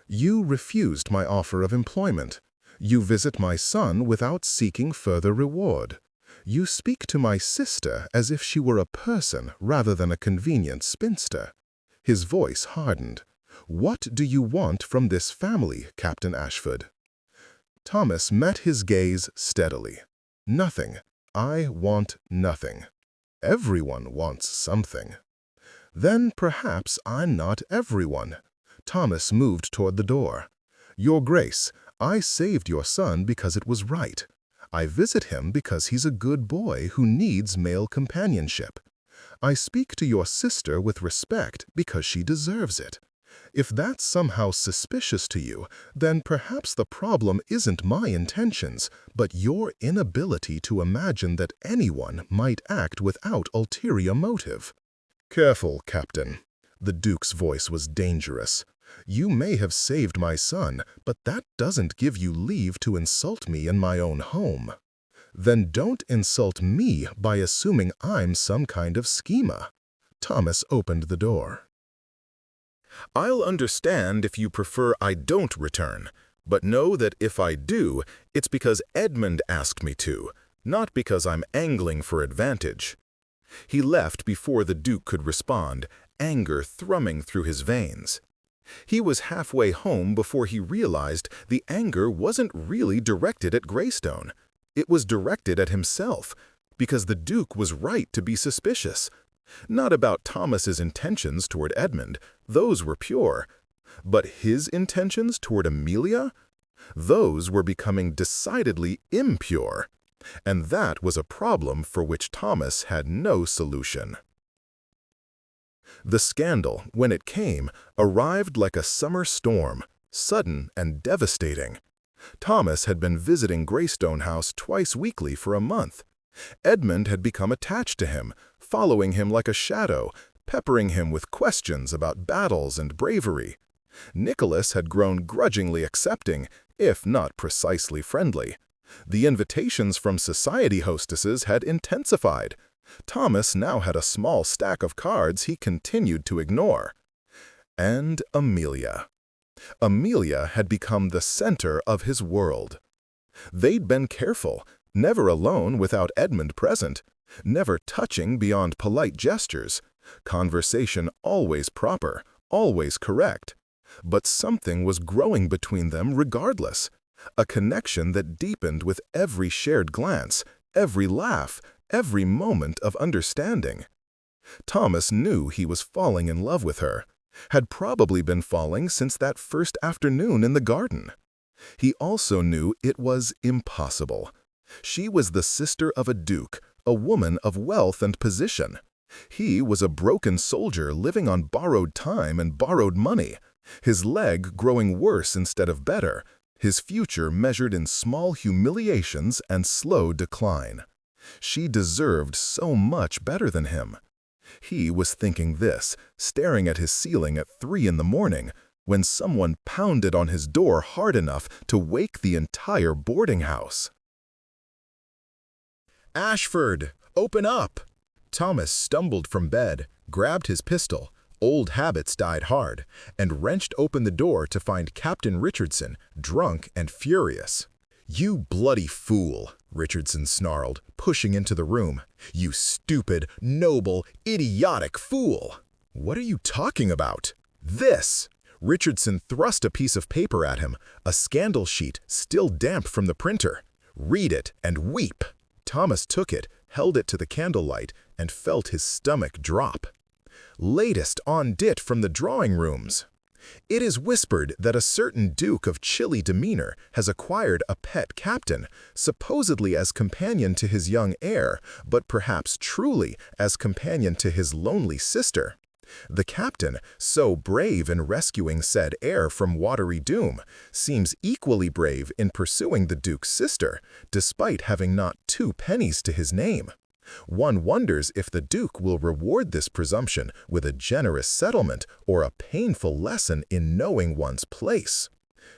You refused my offer of employment. You visit my son without seeking further reward. You speak to my sister as if she were a person rather than a convenient spinster. His voice hardened. What do you want from this family, Captain Ashford? Thomas met his gaze steadily. Nothing. I want nothing. Everyone wants something. Then perhaps I'm not everyone. Thomas moved toward the door. Your Grace, I saved your son because it was right. I visit him because he's a good boy who needs male companionship. I speak to your sister with respect because she deserves it. If that's somehow suspicious to you, then perhaps the problem isn't my intentions, but your inability to imagine that anyone might act without ulterior motive. Careful, Captain. The Duke's voice was dangerous. You may have saved my son, but that doesn't give you leave to insult me in my own home. Then don't insult me by assuming I'm some kind of schema. Thomas opened the door. I'll understand if you prefer I don't return, but know that if I do, it's because Edmund asked me to, not because I'm angling for advantage. He left before the Duke could respond, anger thrumming through his veins. He was halfway home before he realized the anger wasn't really directed at Greystone. It was directed at himself, because the Duke was right to be suspicious. Not about Thomas's intentions toward Edmund, those were pure. But his intentions toward Amelia? Those were becoming decidedly impure. And that was a problem for which Thomas had no solution. The scandal, when it came, arrived like a summer storm, sudden and devastating. Thomas had been visiting Greystone House twice weekly for a month. Edmund had become attached to him, following him like a shadow, peppering him with questions about battles and bravery. Nicholas had grown grudgingly accepting, if not precisely friendly. The invitations from society hostesses had intensified. Thomas now had a small stack of cards he continued to ignore. And Amelia. Amelia had become the center of his world. They'd been careful, never alone without Edmund present, never touching beyond polite gestures, conversation always proper, always correct. But something was growing between them regardless, a connection that deepened with every shared glance, every laugh, every moment of understanding. Thomas knew he was falling in love with her, had probably been falling since that first afternoon in the garden. He also knew it was impossible. She was the sister of a duke, a woman of wealth and position. He was a broken soldier living on borrowed time and borrowed money, his leg growing worse instead of better, his future measured in small humiliations and slow decline. She deserved so much better than him. He was thinking this, staring at his ceiling at 3 in the morning, when someone pounded on his door hard enough to wake the entire boarding house. "Ashford, open up!" Thomas stumbled from bed, grabbed his pistol, old habits died hard, and wrenched open the door to find Captain Richardson, drunk and furious. "You bloody fool," Richardson snarled, pushing into the room. "You stupid, noble, idiotic fool!" "What are you talking about?" "This!" Richardson thrust a piece of paper at him, a scandal sheet still damp from the printer. "Read it and weep." Thomas took it, held it to the candlelight, and felt his stomach drop. Latest on dit from the drawing rooms. It is whispered that a certain duke of chilly demeanor has acquired a pet captain, supposedly as companion to his young heir, but perhaps truly as companion to his lonely sister. The captain, so brave in rescuing said heir from watery doom, seems equally brave in pursuing the duke's sister, despite having not 2 pennies to his name. One wonders if the Duke will reward this presumption with a generous settlement or a painful lesson in knowing one's place.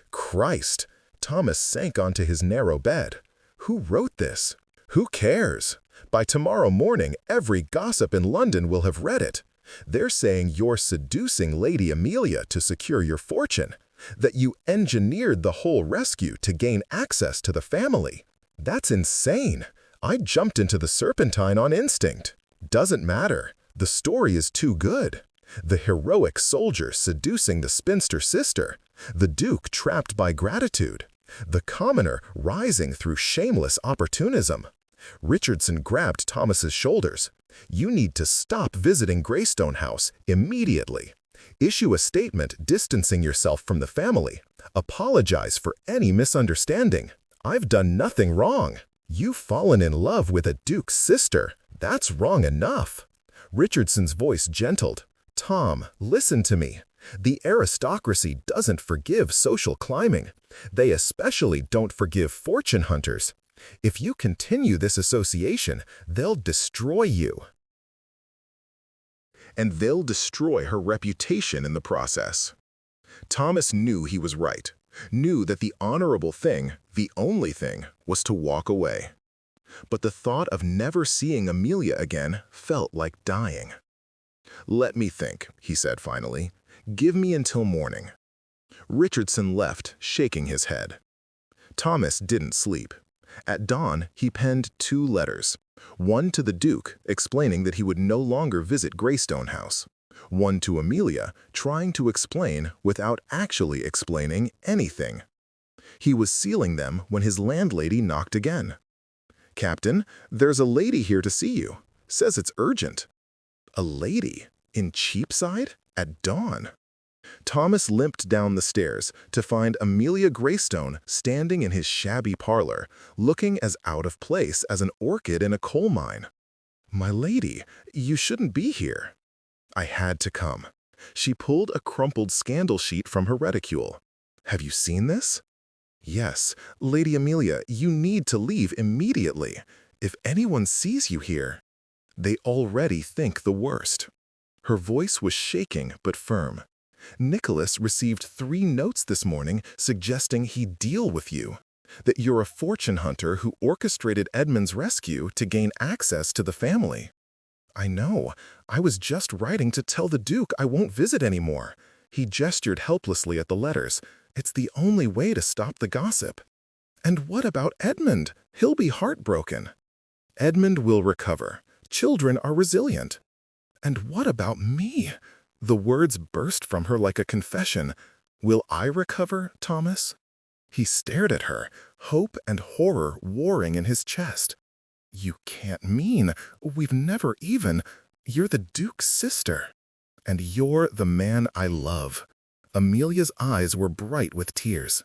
Christ! Thomas sank onto his narrow bed. Who wrote this? Who cares? By tomorrow morning, every gossip in London will have read it. They're saying you're seducing Lady Amelia to secure your fortune, that you engineered the whole rescue to gain access to the family. That's insane. I jumped into the Serpentine on instinct. Doesn't matter. The story is too good. The heroic soldier seducing the spinster sister. The Duke trapped by gratitude. The commoner rising through shameless opportunism. Richardson grabbed Thomas's shoulders. "You need to stop visiting Greystone House immediately. Issue a statement distancing yourself from the family. Apologize for any misunderstanding. I've done nothing wrong. You've fallen in love with a duke's sister. That's wrong enough." Richardson's voice gentled. "Tom, listen to me. The aristocracy doesn't forgive social climbing. They especially don't forgive fortune hunters. If you continue this association, they'll destroy you." And they'll destroy her reputation in the process. Thomas knew he was right, knew that the honorable thing, the only thing, was to walk away. But the thought of never seeing Amelia again felt like dying. "Let me think," he said finally. "Give me until morning." Richardson left, shaking his head. Thomas didn't sleep. At dawn, he penned 2 letters. One to the Duke, explaining that he would no longer visit Greystone House. One to Amelia, trying to explain without actually explaining anything. He was sealing them when his landlady knocked again. "Captain, there's a lady here to see you. Says it's urgent." A lady? In Cheapside? At dawn? Thomas limped down the stairs to find Amelia Greystone standing in his shabby parlor, looking as out of place as an orchid in a coal mine. "My lady, you shouldn't be here." "I had to come." She pulled a crumpled scandal sheet from her reticule. "Have you seen this?" "Yes. Lady Amelia, you need to leave immediately. If anyone sees you here, they already think the worst." Her voice was shaking but firm. "Nicholas received 3 notes this morning suggesting he'd deal with you. That you're a fortune hunter who orchestrated Edmund's rescue to gain access to the family." "I know. I was just writing to tell the Duke I won't visit anymore." He gestured helplessly at the letters. "It's the only way to stop the gossip." "And what about Edmund? He'll be heartbroken." "Edmund will recover. Children are resilient." "And what about me?" The words burst from her like a confession. "Will I recover, Thomas?" He stared at her, hope and horror warring in his chest. "You can't mean. We've never even. You're the Duke's sister. And you're the man I love." Amelia's eyes were bright with tears.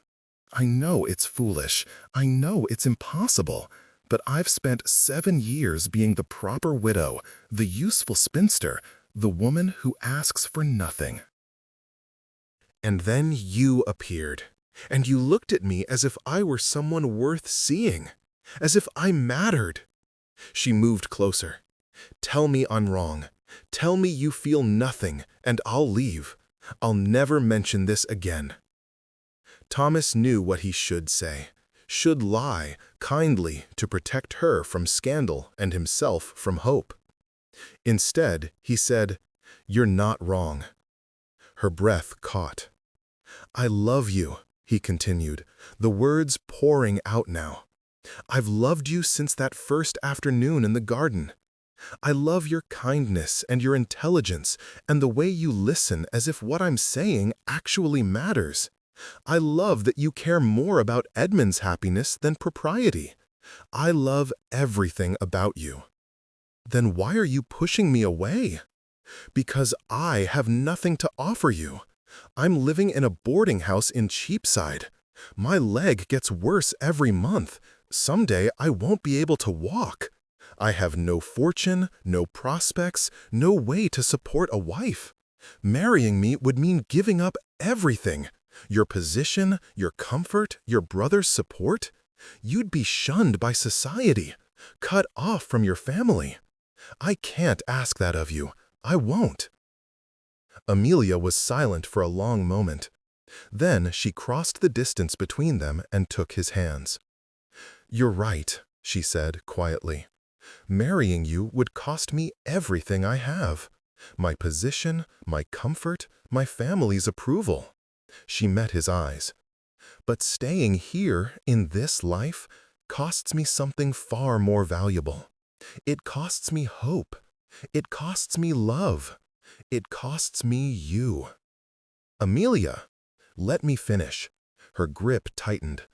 "I know it's foolish. I know it's impossible. But I've spent 7 years being the proper widow, the useful spinster, the woman who asks for nothing. And then you appeared, and you looked at me as if I were someone worth seeing, as if I mattered." She moved closer. "Tell me I'm wrong. Tell me you feel nothing, and I'll leave. I'll never mention this again." Thomas knew what he should say, should lie kindly to protect her from scandal and himself from hope. Instead, he said, "You're not wrong." Her breath caught. "I love you," he continued, the words pouring out now. "I've loved you since that first afternoon in the garden. I love your kindness and your intelligence and the way you listen as if what I'm saying actually matters. I love that you care more about Edmund's happiness than propriety. I love everything about you." "Then why are you pushing me away?" "Because I have nothing to offer you. I'm living in a boarding house in Cheapside. My leg gets worse every month. Someday I won't be able to walk. I have no fortune, no prospects, no way to support a wife. Marrying me would mean giving up everything. Your position, your comfort, your brother's support. You'd be shunned by society, cut off from your family. I can't ask that of you. I won't." Amelia was silent for a long moment. Then she crossed the distance between them and took his hands. "You're right," she said quietly. "Marrying you would cost me everything I have. My position, my comfort, my family's approval." She met his eyes. "But staying here in this life costs me something far more valuable. It costs me hope. It costs me love. It costs me you." "Amelia, let me finish." Her grip tightened.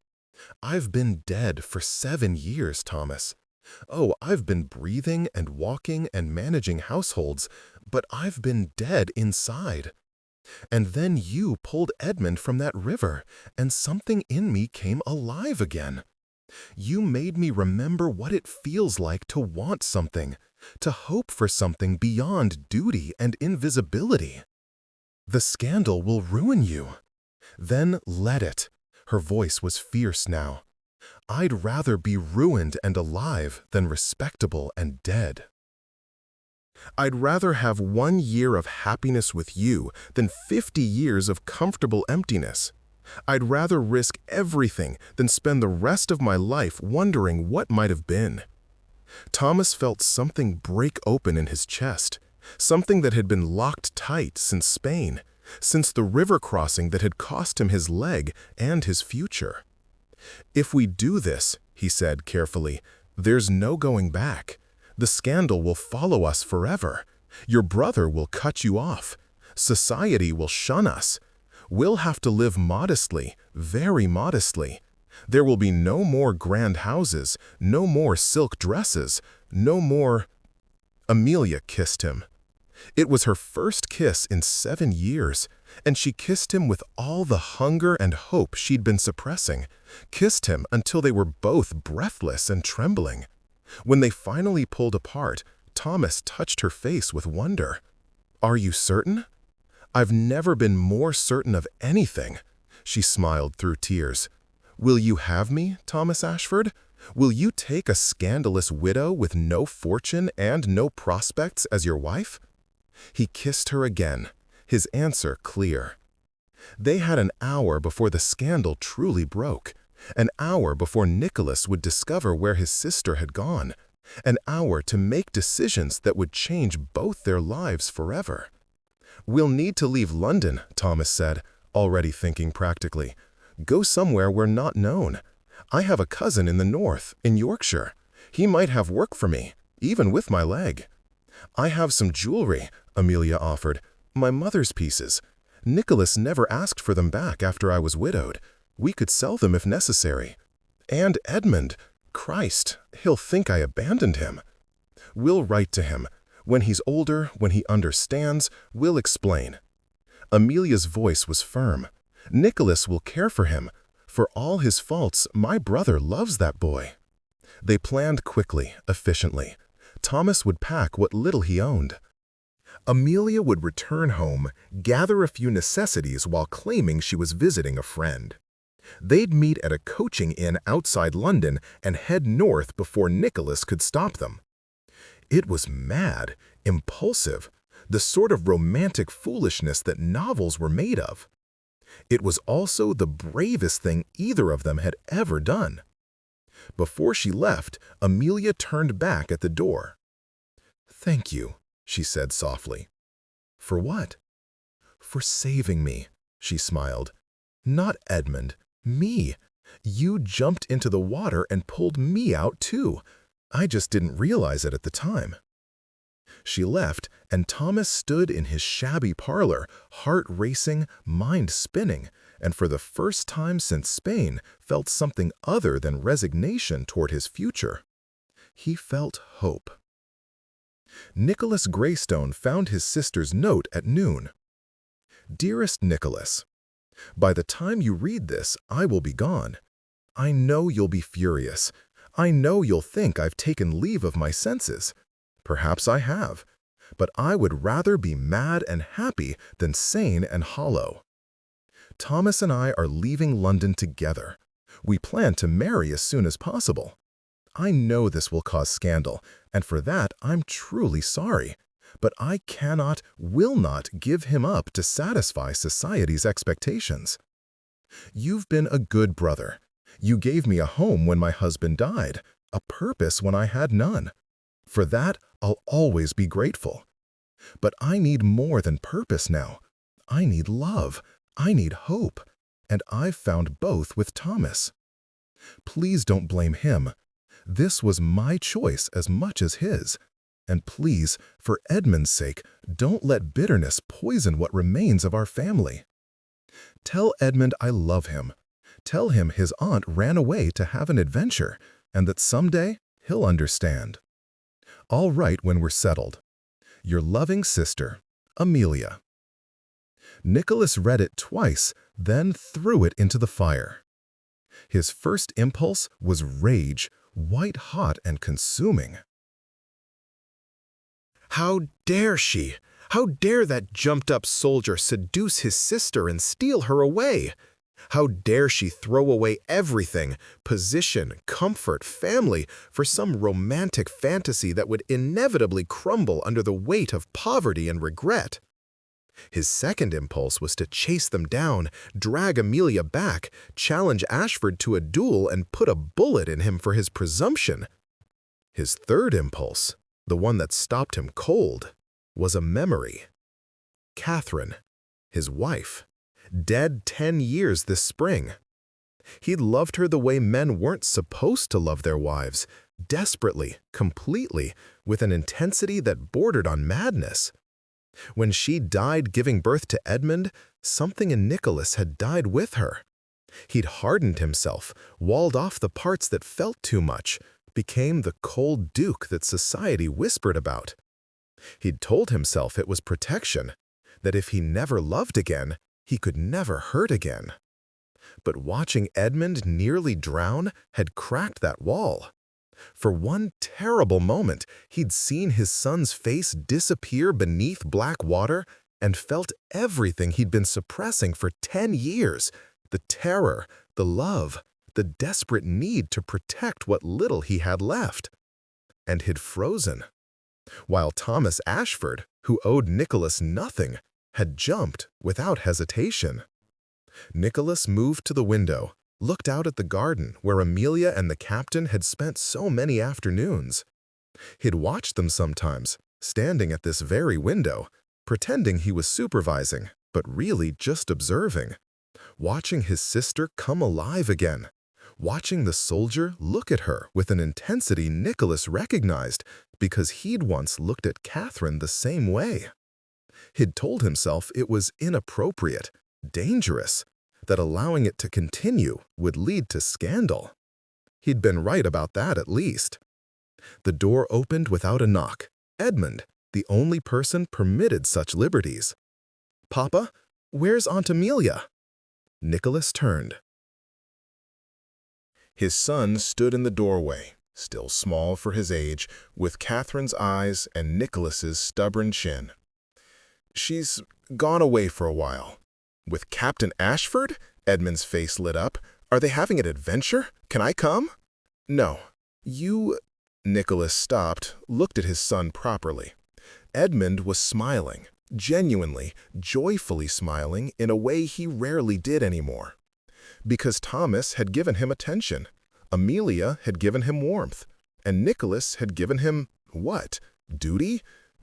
"I've been dead for 7 years, Thomas. Oh, I've been breathing and walking and managing households, but I've been dead inside. And then you pulled Edmund from that river, and something in me came alive again. You made me remember what it feels like to want something, to hope for something beyond duty and invisibility. The scandal will ruin you. Then let it. Her voice was fierce now. I'd rather be ruined and alive than respectable and dead. I'd rather have 1 year of happiness with you than 50 years of comfortable emptiness. I'd rather risk everything than spend the rest of my life wondering what might have been. Thomas felt something break open in his chest, something that had been locked tight since Spain, since the river crossing that had cost him his leg and his future. If we do this, he said carefully, there's no going back. The scandal will follow us forever. Your brother will cut you off. Society will shun us. We'll have to live modestly, very modestly. There will be no more grand houses, no more silk dresses, no more... Amelia kissed him. It was her first kiss in 7 years, and she kissed him with all the hunger and hope she'd been suppressing, kissed him until they were both breathless and trembling. When they finally pulled apart, Thomas touched her face with wonder. "Are you certain?" "I've never been more certain of anything," she smiled through tears. "Will you have me, Thomas Ashford? Will you take a scandalous widow with no fortune and no prospects as your wife?" He kissed her again, his answer clear. They had an hour before the scandal truly broke, an hour before Nicholas would discover where his sister had gone, an hour to make decisions that would change both their lives forever. "We'll need to leave London," Thomas said, already thinking practically. "Go somewhere we're not known. I have a cousin in the north, in Yorkshire. He might have work for me, even with my leg." "I have some jewelry," Amelia offered. "My mother's pieces. Nicholas never asked for them back after I was widowed. We could sell them if necessary. And Edmund, Christ, he'll think I abandoned him. We'll write to him. When he's older, when he understands, we'll explain." Amelia's voice was firm. "Nicholas will care for him. For all his faults, my brother loves that boy." They planned quickly, efficiently. Thomas would pack what little he owned. Amelia would return home, gather a few necessities while claiming she was visiting a friend. They'd meet at a coaching inn outside London and head north before Nicholas could stop them. It was mad, impulsive, the sort of romantic foolishness that novels were made of. It was also the bravest thing either of them had ever done. Before she left, Amelia turned back at the door. "Thank you," she said softly. "For what?" "For saving me," she smiled. "Not Edmund, me. You jumped into the water and pulled me out too. I just didn't realize it at the time." She left, and Thomas stood in his shabby parlor, heart racing, mind spinning, and for the first time since Spain felt something other than resignation toward his future. He felt hope. Nicholas Greystone found his sister's note at noon. "Dearest Nicholas, by the time you read this, I will be gone. I know you'll be furious. I know you'll think I've taken leave of my senses. Perhaps I have. But I would rather be mad and happy than sane and hollow. Thomas and I are leaving London together. We plan to marry as soon as possible. I know this will cause scandal, and for that I'm truly sorry. But I cannot, will not give him up to satisfy society's expectations. You've been a good brother. You gave me a home when my husband died, a purpose when I had none. For that, I'll always be grateful. But I need more than purpose now. I need love. I need hope. And I've found both with Thomas. Please don't blame him. This was my choice as much as his. And please, for Edmund's sake, don't let bitterness poison what remains of our family. Tell Edmund I love him. Tell him his aunt ran away to have an adventure, and that someday He'll understand. All right when we're settled. Your loving sister, Amelia. Nicholas read it twice, then threw it into the fire. His first impulse was rage, white-hot and consuming. How dare she? How dare that jumped-up soldier seduce his sister and steal her away? How dare she throw away everything, position, comfort, family, for some romantic fantasy that would inevitably crumble under the weight of poverty and regret? His second impulse was to chase them down, drag Amelia back, challenge Ashford to a duel, and put a bullet in him for his presumption. His third impulse, the one that stopped him cold, was a memory. Catherine, his wife, dead 10 years this spring. He'd loved her the way men weren't supposed to love their wives, desperately, completely, with an intensity that bordered on madness. When she died giving birth to Edmund, something in Nicholas had died with her. He'd hardened himself, walled off the parts that felt too much, became the cold duke that society whispered about. He'd told himself it was protection, that if he never loved again, he could never hurt again. But watching Edmund nearly drown had cracked that wall. For one terrible moment, he'd seen his son's face disappear beneath black water and felt everything he'd been suppressing for 10 years, the terror, the love, the desperate need to protect what little he had left. And he'd frozen. While Thomas Ashford, who owed Nicholas nothing, had jumped without hesitation. Nicholas moved to the window, looked out at the garden where Amelia and the captain had spent so many afternoons. He'd watched them sometimes, standing at this very window, pretending he was supervising, but really just observing. Watching his sister come alive again. Watching the soldier look at her with an intensity Nicholas recognized because he'd once looked at Catherine the same way. He'd told himself it was inappropriate, dangerous, that allowing it to continue would lead to scandal. He'd been right about that at least. The door opened without a knock. Edmund, the only person permitted such liberties. "Papa, where's Aunt Amelia?" Nicholas turned. His son stood in the doorway, still small for his age, with Catherine's eyes and Nicholas's stubborn chin. "She's gone away for a while." "With Captain Ashford?" Edmund's face lit up. "Are they having an adventure? Can I come?" "No. You—" Nicholas stopped, looked at his son properly. Edmund was smiling, genuinely, joyfully smiling in a way he rarely did anymore. Because Thomas had given him attention, Amelia had given him warmth, and Nicholas had given him, what? Duty?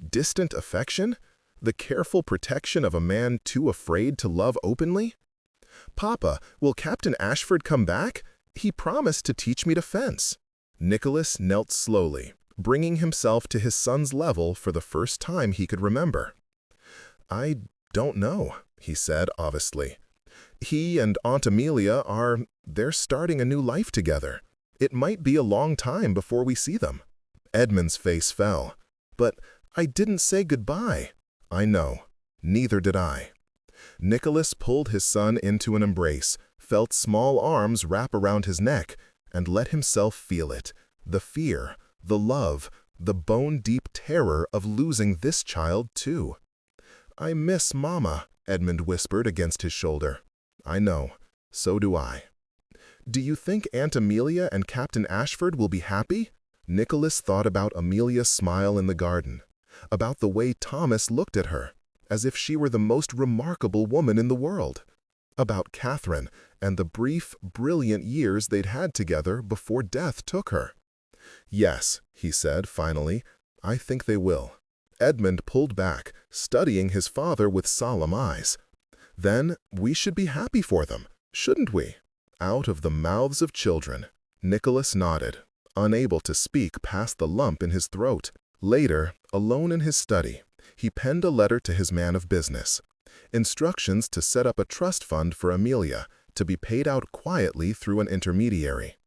Distant affection? The careful protection of a man too afraid to love openly? "Papa, will Captain Ashford come back? He promised to teach me to fence." Nicholas knelt slowly, bringing himself to his son's level for the first time he could remember. "I don't know," he said obviously. "He and Aunt Amelia they're starting a new life together. It might be a long time before we see them." Edmund's face fell. "But I didn't say goodbye." "I know. Neither did I." Nicholas pulled his son into an embrace, felt small arms wrap around his neck, and let himself feel it, the fear, the love, the bone-deep terror of losing this child too. "I miss Mama," Edmund whispered against his shoulder. "I know. So do I." "Do you think Aunt Amelia and Captain Ashford will be happy?" Nicholas thought about Amelia's smile in the garden, about the way Thomas looked at her, as if she were the most remarkable woman in the world, about Catherine and the brief, brilliant years they'd had together before death took her. "Yes," he said finally, "I think they will." Edmund pulled back, studying his father with solemn eyes. "Then we should be happy for them, shouldn't we?" Out of the mouths of children. Nicholas nodded, unable to speak past the lump in his throat. Later, alone in his study, he penned a letter to his man of business. Instructions to set up a trust fund for Amelia, to be paid out quietly through an intermediary.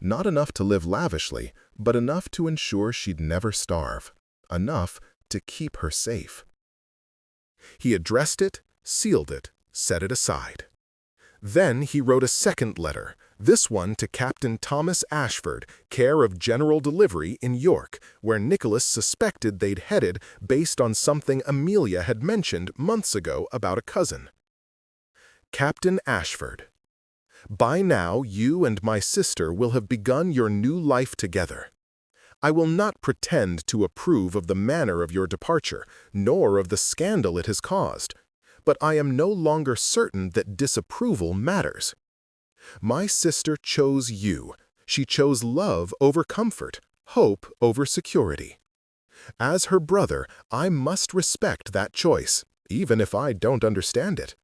Not enough to live lavishly, but enough to ensure she'd never starve. Enough to keep her safe. He addressed it, sealed it, set it aside. Then he wrote a second letter, this one to Captain Thomas Ashford, care of General Delivery in York, where Nicholas suspected they'd headed based on something Amelia had mentioned months ago about a cousin. Captain Ashford, by now you and my sister will have begun your new life together. I will not pretend to approve of the manner of your departure, nor of the scandal it has caused, but I am no longer certain that disapproval matters. My sister chose you. She chose love over comfort, hope over security. As her brother, I must respect that choice, even if I don't understand it.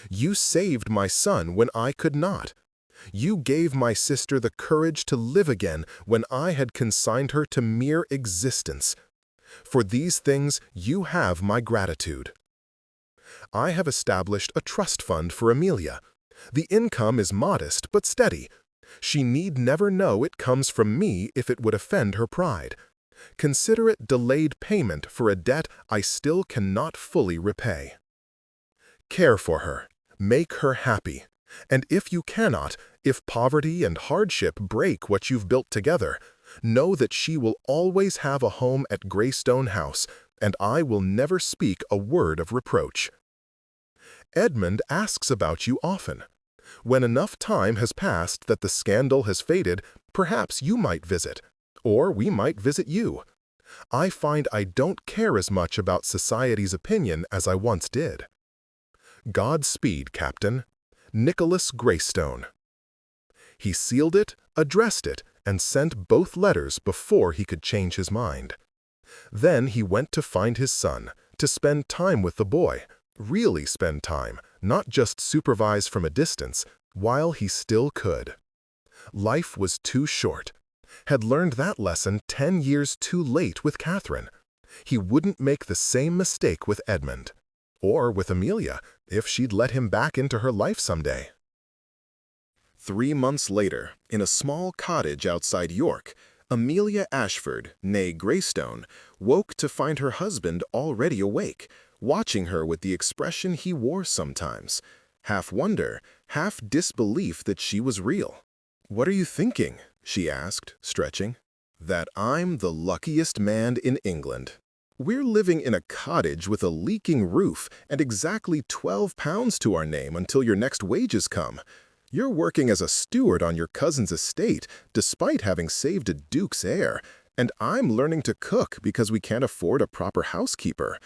You saved my son when I could not. You gave my sister the courage to live again when I had consigned her to mere existence. For these things, you have my gratitude. I have established a trust fund for Amelia. The income is modest but steady. She need never know it comes from me if it would offend her pride. Consider it delayed payment for a debt I still cannot fully repay. Care for her. Make her happy. And if you cannot, if poverty and hardship break what you've built together, know that she will always have a home at Greystone House, and I will never speak a word of reproach. Edmund asks about you often. When enough time has passed that the scandal has faded, perhaps you might visit, or we might visit you. I find I don't care as much about society's opinion as I once did. Godspeed, Captain. Nicholas Greystone. He sealed it, addressed it, and sent both letters before he could change his mind. Then he went to find his son, to spend time with the boy, really spend time, not just supervise from a distance, while he still could. Life was too short. Had learned that lesson 10 years too late with Catherine. He wouldn't make the same mistake with Edmund. Or with Amelia, if she'd let him back into her life someday. 3 months later, in a small cottage outside York, Amelia Ashford, née Greystone, woke to find her husband already awake, watching her with the expression he wore sometimes, half wonder, half disbelief that she was real. "What are you thinking?" she asked, stretching. "That I'm the luckiest man in England. We're living in a cottage with a leaking roof and exactly £12 to our name until your next wages come. You're working as a steward on your cousin's estate, despite having saved a duke's heir, and I'm learning to cook because we can't afford a proper housekeeper.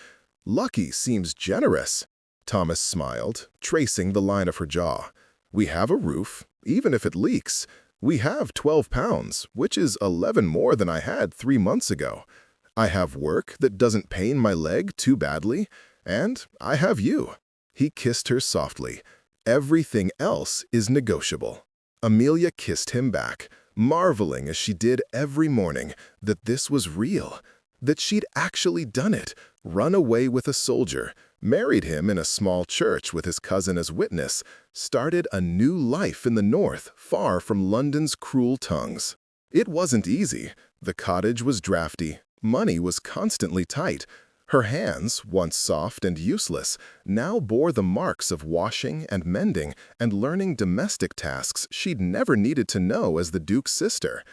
Lucky seems generous." Thomas smiled, tracing the line of her jaw. "We have a roof, even if it leaks. We have £12, which is 11 more than I had 3 months ago. I have work that doesn't pain my leg too badly, and I have you." He kissed her softly. "Everything else is negotiable." Amelia kissed him back, marveling as she did every morning that this was real, that she'd actually done it, run away with a soldier, married him in a small church with his cousin as witness, started a new life in the north, far from London's cruel tongues. It wasn't easy. The cottage was drafty. Money was constantly tight. Her hands, once soft and useless, now bore the marks of washing and mending and learning domestic tasks she'd never needed to know as the Duke's sister.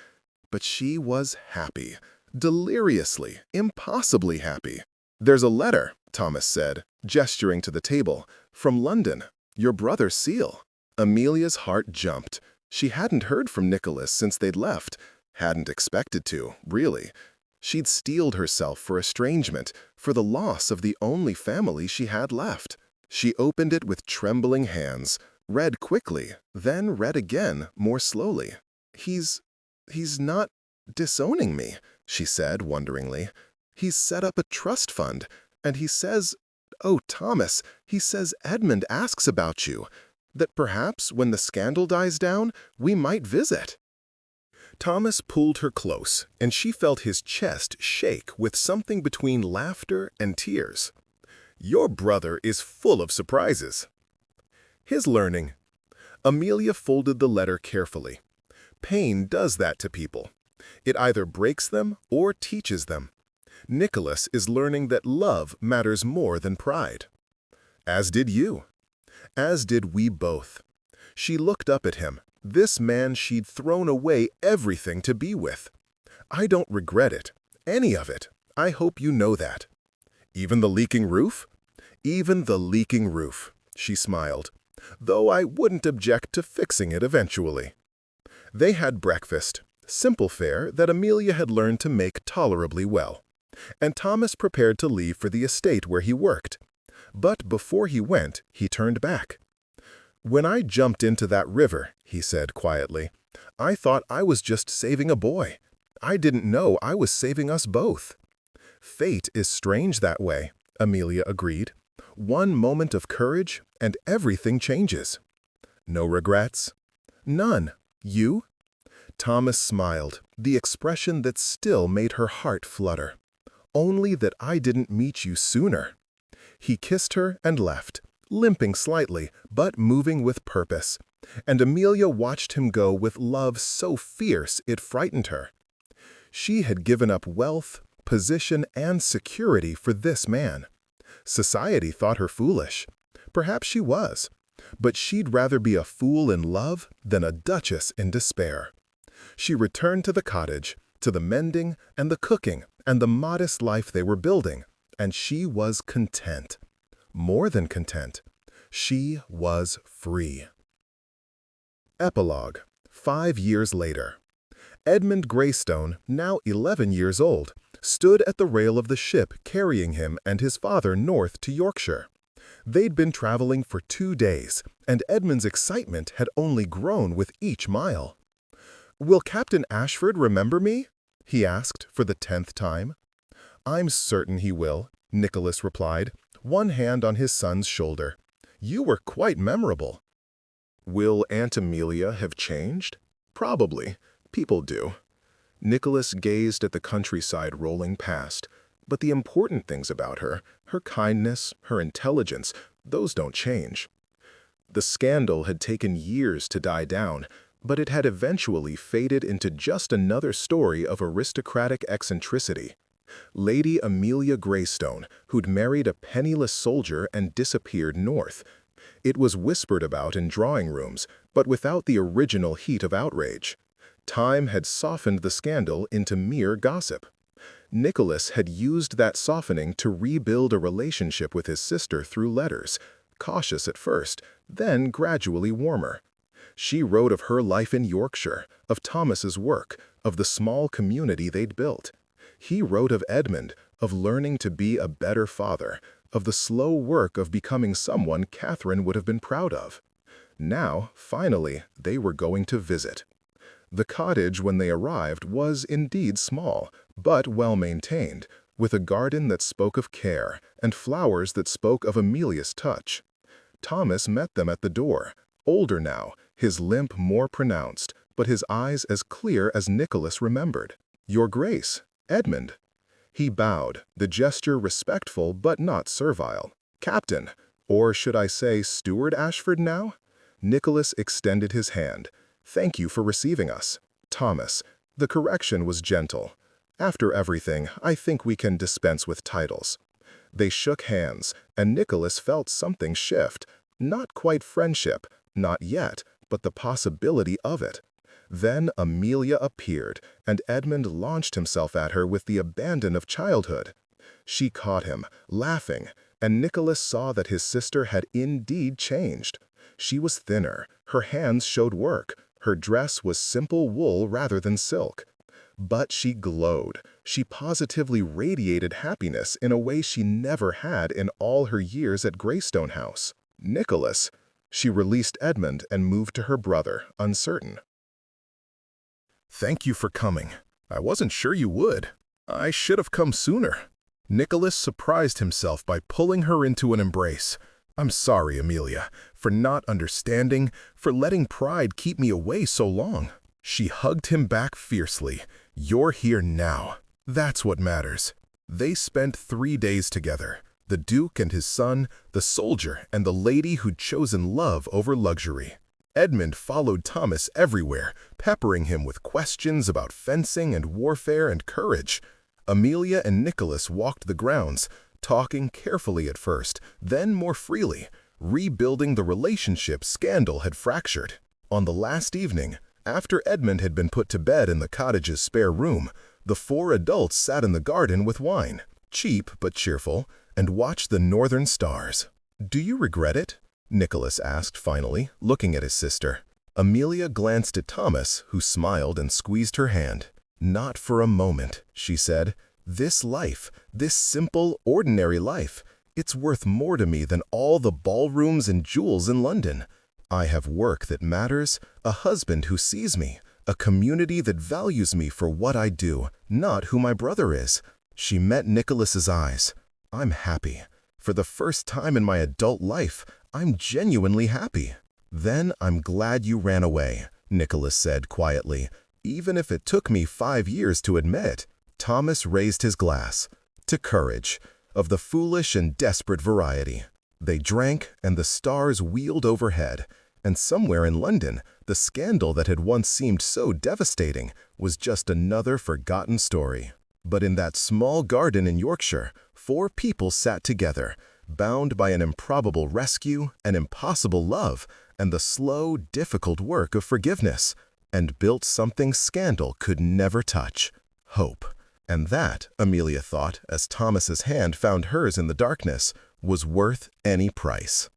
But she was happy. Deliriously, impossibly happy. "There's a letter," Thomas said, gesturing to the table, "from London. Your brother's seal." Amelia's heart jumped. She hadn't heard from Nicholas since they'd left. Hadn't expected to, really. She'd steeled herself for estrangement, for the loss of the only family she had left. She opened it with trembling hands, read quickly, then read again, more slowly. He's not disowning me," she said wonderingly. "He's set up a trust fund, and he says, oh, Thomas, he says Edmund asks about you, that perhaps when the scandal dies down, we might visit." Thomas pulled her close, and she felt his chest shake with something between laughter and tears. "Your brother is full of surprises." "His learning." Amelia folded the letter carefully. Pain does that to people. It either breaks them or teaches them. Nicholas is learning that love matters more than pride. As did you. As did we both. She looked up at him, this man she'd thrown away everything to be with. I don't regret it, any of it. I hope you know that. Even the leaking roof? Even the leaking roof, she smiled, though I wouldn't object to fixing it eventually. They had breakfast, simple fare that Amelia had learned to make tolerably well, and Thomas prepared to leave for the estate where he worked. But before he went, he turned back. "When I jumped into that river," he said quietly, "I thought I was just saving a boy. I didn't know I was saving us both." "Fate is strange that way," Amelia agreed. "One moment of courage, and everything changes." "No regrets?" "None. You?" Thomas smiled, the expression that still made her heart flutter. "Only that I didn't meet you sooner." He kissed her and left, limping slightly, but moving with purpose, and Amelia watched him go with love so fierce it frightened her. She had given up wealth, position, and security for this man. Society thought her foolish. Perhaps she was. But she'd rather be a fool in love than a duchess in despair. She returned to the cottage, to the mending and the cooking and the modest life they were building, and she was content. More than content. She was free. Epilogue. 5 years later. Edmund Greystone, now 11 years old, stood at the rail of the ship carrying him and his father north to Yorkshire. They'd been traveling for 2 days, and Edmund's excitement had only grown with each mile. "Will Captain Ashford remember me?" he asked for the 10th time. "I'm certain he will," Nicholas replied, one hand on his son's shoulder. "You were quite memorable." "Will Aunt Amelia have changed?" "Probably. People do." Nicholas gazed at the countryside rolling past, but the important things about her, her kindness, her intelligence, those don't change. The scandal had taken years to die down, but it had eventually faded into just another story of aristocratic eccentricity. Lady Amelia Greystone, who'd married a penniless soldier and disappeared north. It was whispered about in drawing rooms, but without the original heat of outrage. Time had softened the scandal into mere gossip. Nicholas had used that softening to rebuild a relationship with his sister through letters, cautious at first, then gradually warmer. She wrote of her life in Yorkshire, of Thomas's work, of the small community they'd built. He wrote of Edmund, of learning to be a better father, of the slow work of becoming someone Catherine would have been proud of. Now, finally, they were going to visit. The cottage when they arrived was indeed small, but well-maintained, with a garden that spoke of care and flowers that spoke of Amelia's touch. Thomas met them at the door, older now, his limp more pronounced, but his eyes as clear as Nicholas remembered. "Your Grace, Edmund." He bowed, the gesture respectful but not servile. "Captain, or should I say Steward Ashford now?" Nicholas extended his hand. "Thank you for receiving us." "Thomas." The correction was gentle. "After everything, I think we can dispense with titles." They shook hands, and Nicholas felt something shift. Not quite friendship, not yet, but the possibility of it. Then Amelia appeared, and Edmund launched himself at her with the abandon of childhood. She caught him, laughing, and Nicholas saw that his sister had indeed changed. She was thinner, her hands showed work, her dress was simple wool rather than silk. But she glowed. She positively radiated happiness in a way she never had in all her years at Greystone House. "Nicholas." She released Edmund and moved to her brother, uncertain. "Thank you for coming. I wasn't sure you would. I should have come sooner." Nicholas surprised himself by pulling her into an embrace. "I'm sorry, Amelia, for not understanding, for letting pride keep me away so long." She hugged him back fiercely. "You're here now. That's what matters." They spent 3 days together, the Duke and his son, the soldier and the lady who'd chosen love over luxury. Edmund followed Thomas everywhere, peppering him with questions about fencing and warfare and courage. Amelia and Nicholas walked the grounds, talking carefully at first, then more freely, rebuilding the relationship scandal had fractured. On the last evening, after Edmund had been put to bed in the cottage's spare room, the four adults sat in the garden with wine, cheap but cheerful, and watched the northern stars. "Do you regret it?" Nicholas asked finally, looking at his sister. Amelia glanced at Thomas, who smiled and squeezed her hand. "Not for a moment," she said. "This life, this simple, ordinary life, it's worth more to me than all the ballrooms and jewels in London. I have work that matters, a husband who sees me, a community that values me for what I do, not who my brother is." She met Nicholas's eyes. "I'm happy. For the first time in my adult life, I'm genuinely happy." "Then I'm glad you ran away," Nicholas said quietly, "even if it took me 5 years to admit it." Thomas raised his glass. "To courage, of the foolish and desperate variety." They drank, and the stars wheeled overhead, and somewhere in London, the scandal that had once seemed so devastating was just another forgotten story. But in that small garden in Yorkshire, 4 people sat together, bound by an improbable rescue, an impossible love, and the slow, difficult work of forgiveness, and built something scandal could never touch: hope. And that, Amelia thought, as Thomas's hand found hers in the darkness, was worth any price.